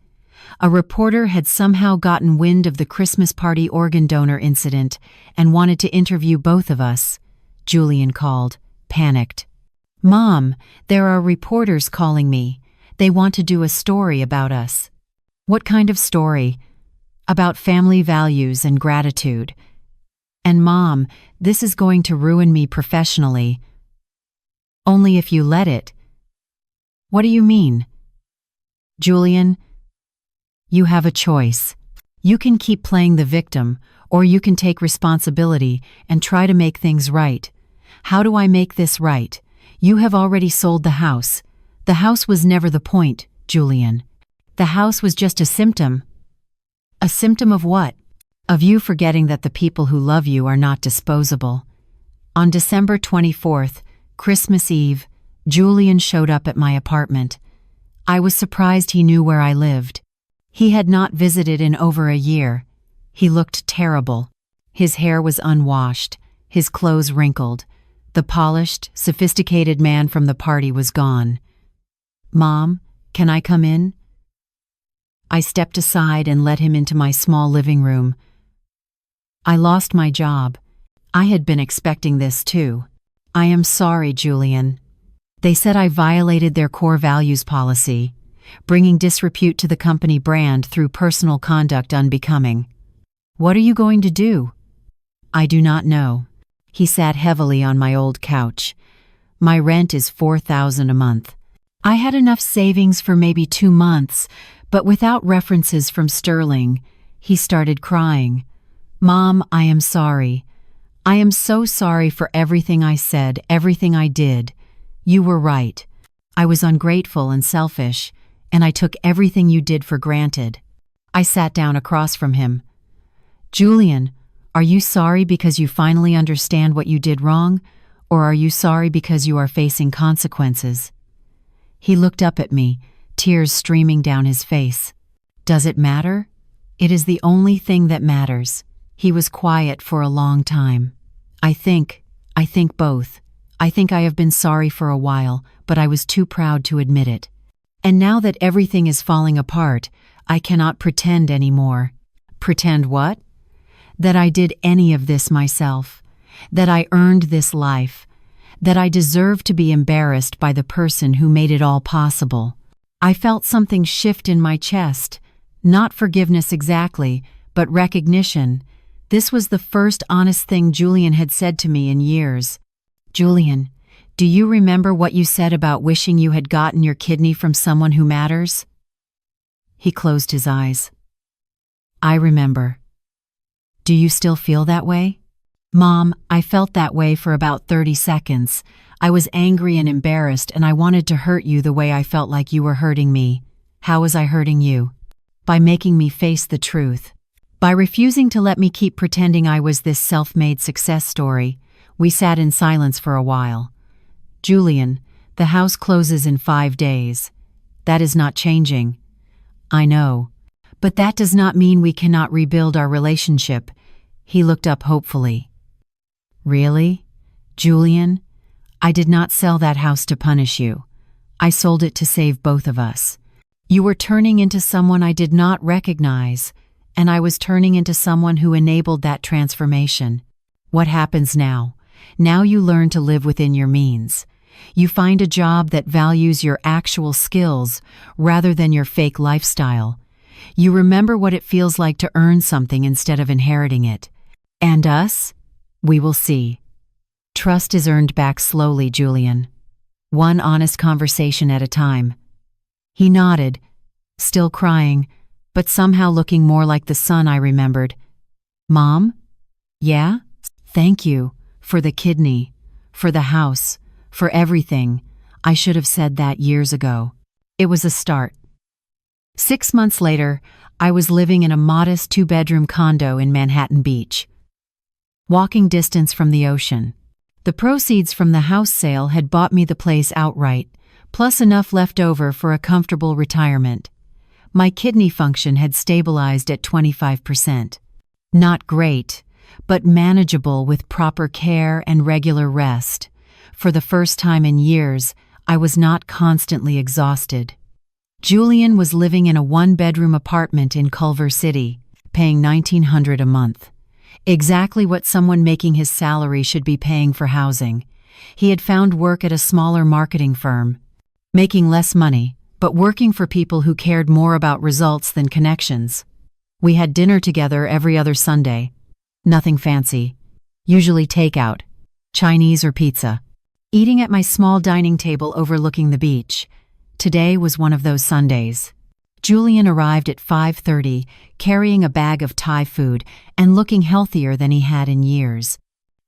A reporter had somehow gotten wind of the Christmas party organ donor incident and wanted to interview both of us. Julian called, panicked. Mom, there are reporters calling me. They want to do a story about us. What kind of story? About family values and gratitude. And Mom, this is going to ruin me professionally. Only if you let it. What do you mean? Julian, you have a choice. You can keep playing the victim, or you can take responsibility and try to make things right. How do I make this right? You have already sold the house. The house was never the point, Julian. The house was just a symptom. A symptom of what? Of you forgetting that the people who love you are not disposable. On December 24th, Christmas Eve, Julian showed up at my apartment. I was surprised he knew where I lived. He had not visited in over a year. He looked terrible. His hair was unwashed, his clothes wrinkled. The polished, sophisticated man from the party was gone. Mom, can I come in? I stepped aside and let him into my small living room. I lost my job. I had been expecting this too. I am sorry, Julian. They said I violated their core values policy, bringing disrepute to the company brand through personal conduct unbecoming. What are you going to do? I do not know. He sat heavily on my old couch. My rent is $4,000 a month. I had enough savings for maybe 2 months, but without references from Sterling, he started crying. Mom, I am sorry. I am so sorry for everything I said, everything I did. You were right. I was ungrateful and selfish, and I took everything you did for granted. I sat down across from him. Julian, are you sorry because you finally understand what you did wrong, or are you sorry because you are facing consequences? He looked up at me, tears streaming down his face. Does it matter? It is the only thing that matters. He was quiet for a long time. I think both. I think I have been sorry for a while, but I was too proud to admit it. And now that everything is falling apart, I cannot pretend anymore. Pretend what? That I did any of this myself. That I earned this life. That I deserve to be embarrassed by the person who made it all possible. I felt something shift in my chest. Not forgiveness exactly, but recognition. This was the first honest thing Julian had said to me in years. Julian, do you remember what you said about wishing you had gotten your kidney from someone who matters? He closed his eyes. I remember. Do you still feel that way? Mom, I felt that way for about 30 seconds. I was angry and embarrassed, and I wanted to hurt you the way I felt like you were hurting me. How was I hurting you? By making me face the truth. By refusing to let me keep pretending I was this self-made success story. We sat in silence for a while. Julian, the house closes in 5 days. That is not changing. I know. But that does not mean we cannot rebuild our relationship. He looked up hopefully. Really? Julian? I did not sell that house to punish you. I sold it to save both of us. You were turning into someone I did not recognize, and I was turning into someone who enabled that transformation. What happens now? Now you learn to live within your means. You find a job that values your actual skills rather than your fake lifestyle. You remember what it feels like to earn something instead of inheriting it. And us? We will see. Trust is earned back slowly, Julian. One honest conversation at a time. He nodded, still crying, but somehow looking more like the son I remembered. Mom? Yeah? Thank you. For the kidney. For the house. For everything. I should have said that years ago. It was a start. 6 months later, I was living in a modest 2-bedroom condo in Manhattan Beach. Walking distance from the ocean. The proceeds from the house sale had bought me the place outright, plus enough left over for a comfortable retirement. My kidney function had stabilized at 25%. Not great, but manageable with proper care and regular rest. For the first time in years, I was not constantly exhausted. Julian was living in a 1-bedroom apartment in Culver City, paying $1,900 a month. Exactly what someone making his salary should be paying for housing. He had found work at a smaller marketing firm, making less money, but working for people who cared more about results than connections. We had dinner together every other Sunday. Nothing fancy. Usually takeout, Chinese or pizza. Eating at my small dining table overlooking the beach. Today was one of those Sundays. Julian arrived at 5:30, carrying a bag of Thai food and looking healthier than he had in years.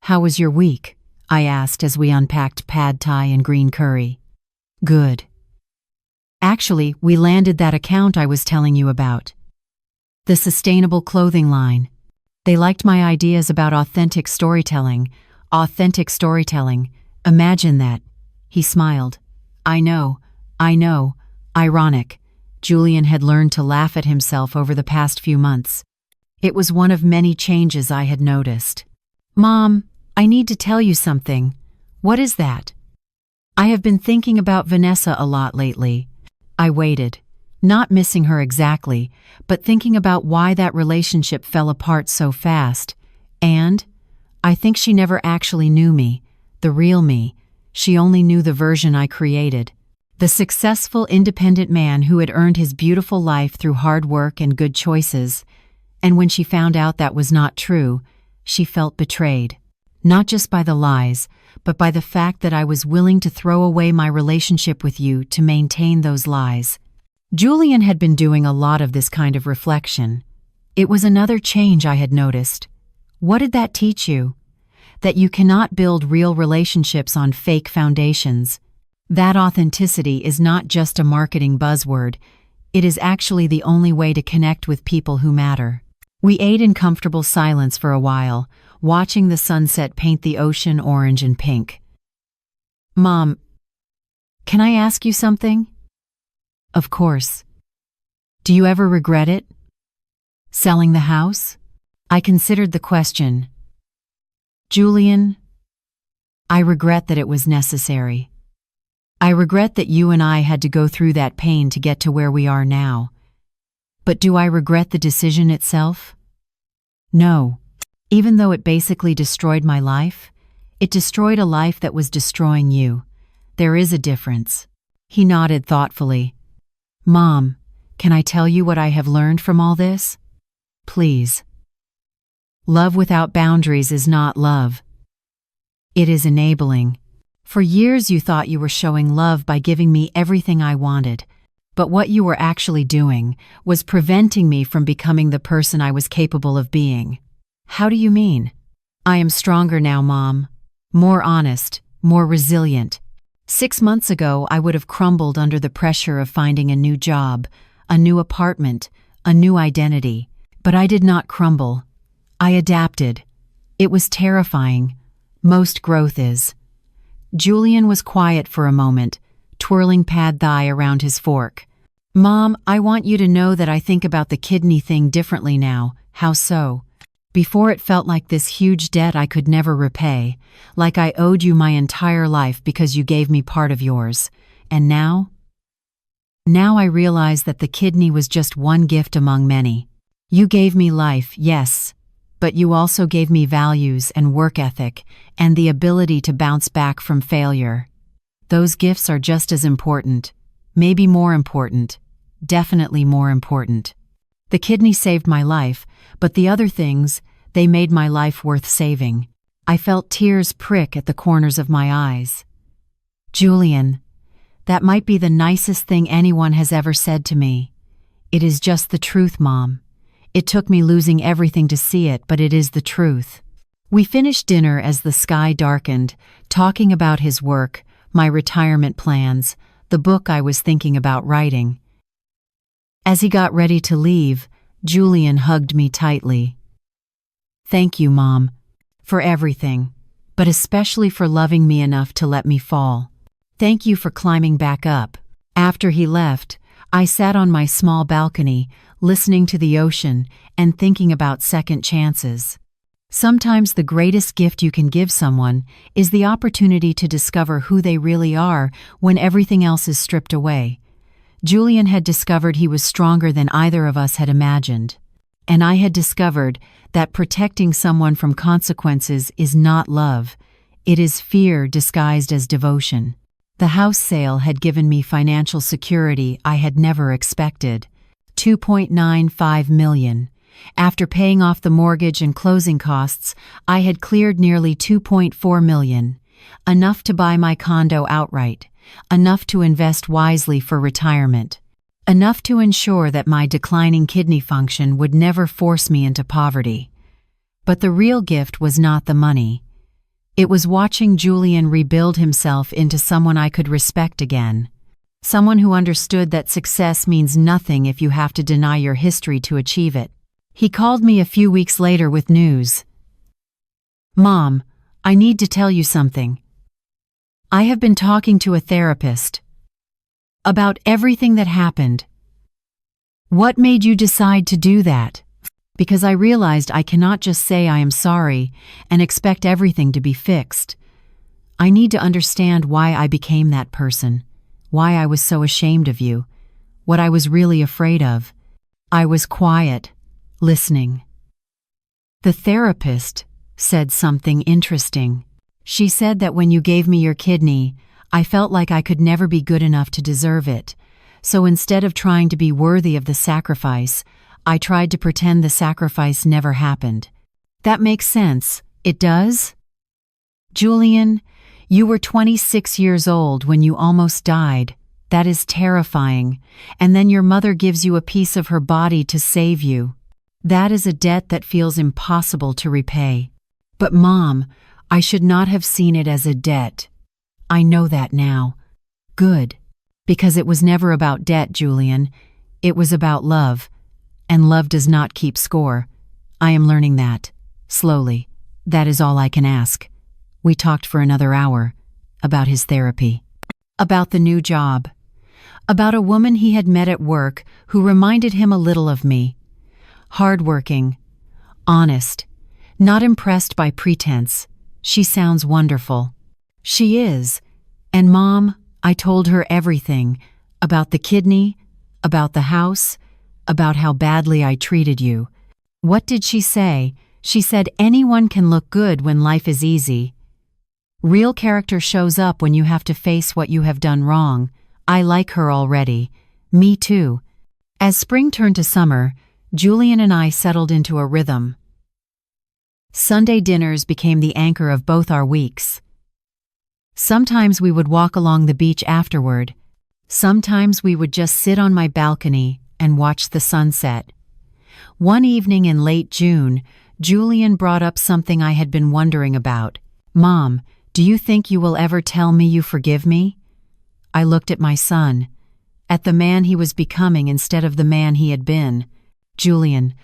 How was your week? I asked as we unpacked pad Thai and green curry. Good. Actually, we landed that account I was telling you about. The sustainable clothing line. They liked my ideas about authentic storytelling. Authentic storytelling. Imagine that. He smiled. I know. Ironic. Julian had learned to laugh at himself over the past few months. It was one of many changes I had noticed. Mom, I need to tell you something. What is that? I have been thinking about Vanessa a lot lately. I waited, not missing her exactly, but thinking about why that relationship fell apart so fast. And I think she never actually knew me, the real me. She only knew the version I created. The successful, independent man who had earned his beautiful life through hard work and good choices. And when she found out that was not true, she felt betrayed. Not just by the lies, but by the fact that I was willing to throw away my relationship with you to maintain those lies. Julian had been doing a lot of this kind of reflection. It was another change I had noticed. What did that teach you? That you cannot build real relationships on fake foundations. That authenticity is not just a marketing buzzword. It is actually the only way to connect with people who matter. We ate in comfortable silence for a while, watching the sunset paint the ocean orange and pink. Mom, can I ask you something? Of course. Do you ever regret it? Selling the house? I considered the question. Julian, I regret that it was necessary. I regret that you and I had to go through that pain to get to where we are now. But do I regret the decision itself? No. Even though it basically destroyed my life, it destroyed a life that was destroying you. There is a difference. He nodded thoughtfully. Mom, can I tell you what I have learned from all this? Please. Love without boundaries is not love. It is enabling. For years you thought you were showing love by giving me everything I wanted, but what you were actually doing was preventing me from becoming the person I was capable of being. How do you mean? I am stronger now, Mom. More honest, more resilient. 6 months ago, I would have crumbled under the pressure of finding a new job, a new apartment, a new identity. But I did not crumble. I adapted. It was terrifying. Most growth is. Julian was quiet for a moment, twirling pad thai around his fork. Mom, I want you to know that I think about the kidney thing differently now. How so? Before it felt like this huge debt I could never repay, like I owed you my entire life because you gave me part of yours. And now? Now I realize that the kidney was just one gift among many. You gave me life, yes, but you also gave me values and work ethic and the ability to bounce back from failure. Those gifts are just as important, maybe more important, definitely more important. The kidney saved my life, but the other things, they made my life worth saving. I felt tears prick at the corners of my eyes. Julian, that might be the nicest thing anyone has ever said to me. It is just the truth, Mom. It took me losing everything to see it, but it is the truth. We finished dinner as the sky darkened, talking about his work, my retirement plans, the book I was thinking about writing. As he got ready to leave, Julian hugged me tightly. Thank you, Mom, for everything, but especially for loving me enough to let me fall. Thank you for climbing back up. After he left, I sat on my small balcony, listening to the ocean and thinking about second chances. Sometimes the greatest gift you can give someone is the opportunity to discover who they really are when everything else is stripped away. Julian had discovered he was stronger than either of us had imagined. And I had discovered that protecting someone from consequences is not love. It is fear disguised as devotion. The house sale had given me financial security I had never expected. $2.95 million. After paying off the mortgage and closing costs, I had cleared nearly $2.4 million. Enough to buy my condo outright. Enough to invest wisely for retirement. Enough to ensure that my declining kidney function would never force me into poverty. But the real gift was not the money. It was watching Julian rebuild himself into someone I could respect again. Someone who understood that success means nothing if you have to deny your history to achieve it. He called me a few weeks later with news. Mom, I need to tell you something. I have been talking to a therapist about everything that happened. What made you decide to do that? Because I realized I cannot just say I am sorry and expect everything to be fixed. I need to understand why I became that person, why I was so ashamed of you, what I was really afraid of. I was quiet, listening. The therapist said something interesting. She said that when you gave me your kidney, I felt like I could never be good enough to deserve it. So instead of trying to be worthy of the sacrifice, I tried to pretend the sacrifice never happened. That makes sense. It does? Julian, you were 26 years old when you almost died. That is terrifying. And then your mother gives you a piece of her body to save you. That is a debt that feels impossible to repay. But Mom, I should not have seen it as a debt. I know that now. Good. Because it was never about debt, Julian. It was about love. And love does not keep score. I am learning that. Slowly. That is all I can ask. We talked for another hour. About his therapy. About the new job. About a woman he had met at work who reminded him a little of me. Hardworking. Honest. Not impressed by pretense. She sounds wonderful. She is. And Mom, I told her everything. About the kidney, about the house, about how badly I treated you. What did she say? She said anyone can look good when life is easy. Real character shows up when you have to face what you have done wrong. I like her already. Me too. As spring turned to summer, Julian and I settled into a rhythm. Sunday dinners became the anchor of both our weeks. Sometimes we would walk along the beach afterward. Sometimes we would just sit on my balcony and watch the sunset. One evening in late June, Julian brought up something I had been wondering about. "Mom, do you think you will ever tell me you forgive me?" I looked at my son, at the man he was becoming instead of the man he had been. "Julian,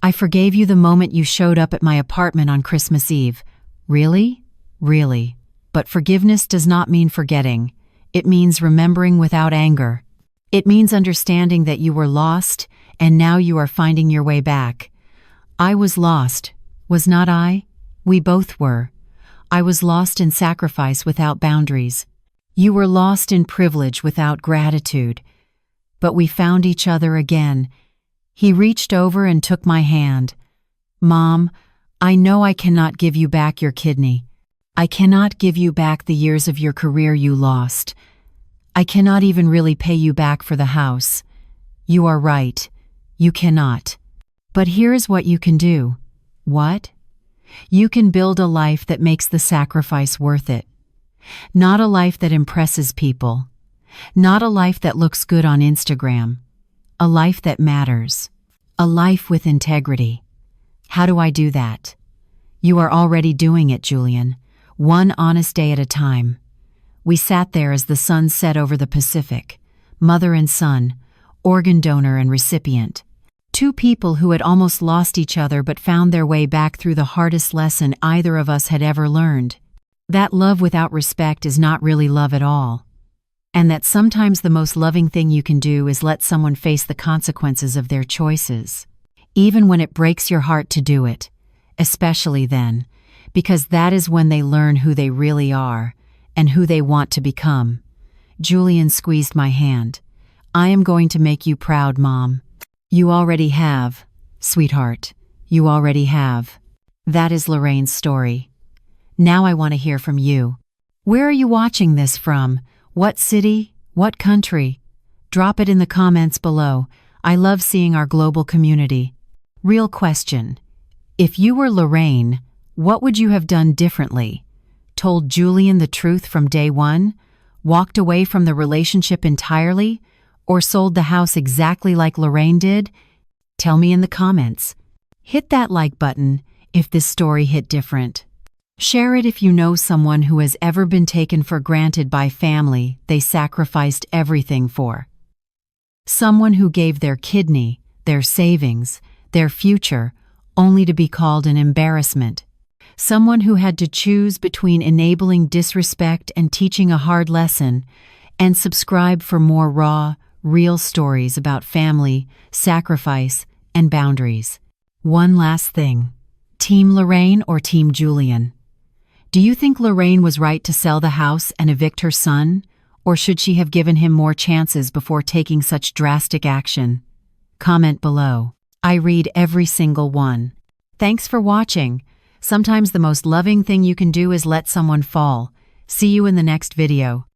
I forgave you the moment you showed up at my apartment on Christmas Eve." "Really?" "Really. But forgiveness does not mean forgetting. It means remembering without anger. It means understanding that you were lost, and now you are finding your way back." I was lost, was not I? We both were. I was lost in sacrifice without boundaries. You were lost in privilege without gratitude. But we found each other again. He reached over and took my hand. "Mom, I know I cannot give you back your kidney. I cannot give you back the years of your career you lost. I cannot even really pay you back for the house. You are right. You cannot. But here's what you can do." "What?" "You can build a life that makes the sacrifice worth it. Not a life that impresses people. Not a life that looks good on Instagram. A life that matters. A life with integrity." How do I do that? You are already doing it, Julian. One honest day at a time. We sat there as the sun set over the Pacific, mother and son, organ donor and recipient. Two people who had almost lost each other but found their way back through the hardest lesson either of us had ever learned. That love without respect is not really love at all. And that sometimes the most loving thing you can do is let someone face the consequences of their choices, even when it breaks your heart to do it, especially then, because that is when they learn who they really are and who they want to become. Julian squeezed my hand. "I am going to make you proud, Mom." "You already have, sweetheart. You already have." That is Lorraine's story. Now I want to hear from you. Where are you watching this from? What city? What country? Drop it in the comments below. I love seeing our global community. Real question. If you were Lorraine, what would you have done differently? Told Julian the truth from day one? Walked away from the relationship entirely? Or sold the house exactly like Lorraine did? Tell me in the comments. Hit that like button if this story hit different. Share it if you know someone who has ever been taken for granted by family they sacrificed everything for. Someone who gave their kidney, their savings, their future, only to be called an embarrassment. Someone who had to choose between enabling disrespect and teaching a hard lesson, and subscribe for more raw, real stories about family, sacrifice, and boundaries. One last thing. Team Lorraine or Team Julian? Do you think Lorraine was right to sell the house and evict her son? Or should she have given him more chances before taking such drastic action? Comment below. I read every single one. Thanks for watching. Sometimes the most loving thing you can do is let someone fall. See you in the next video.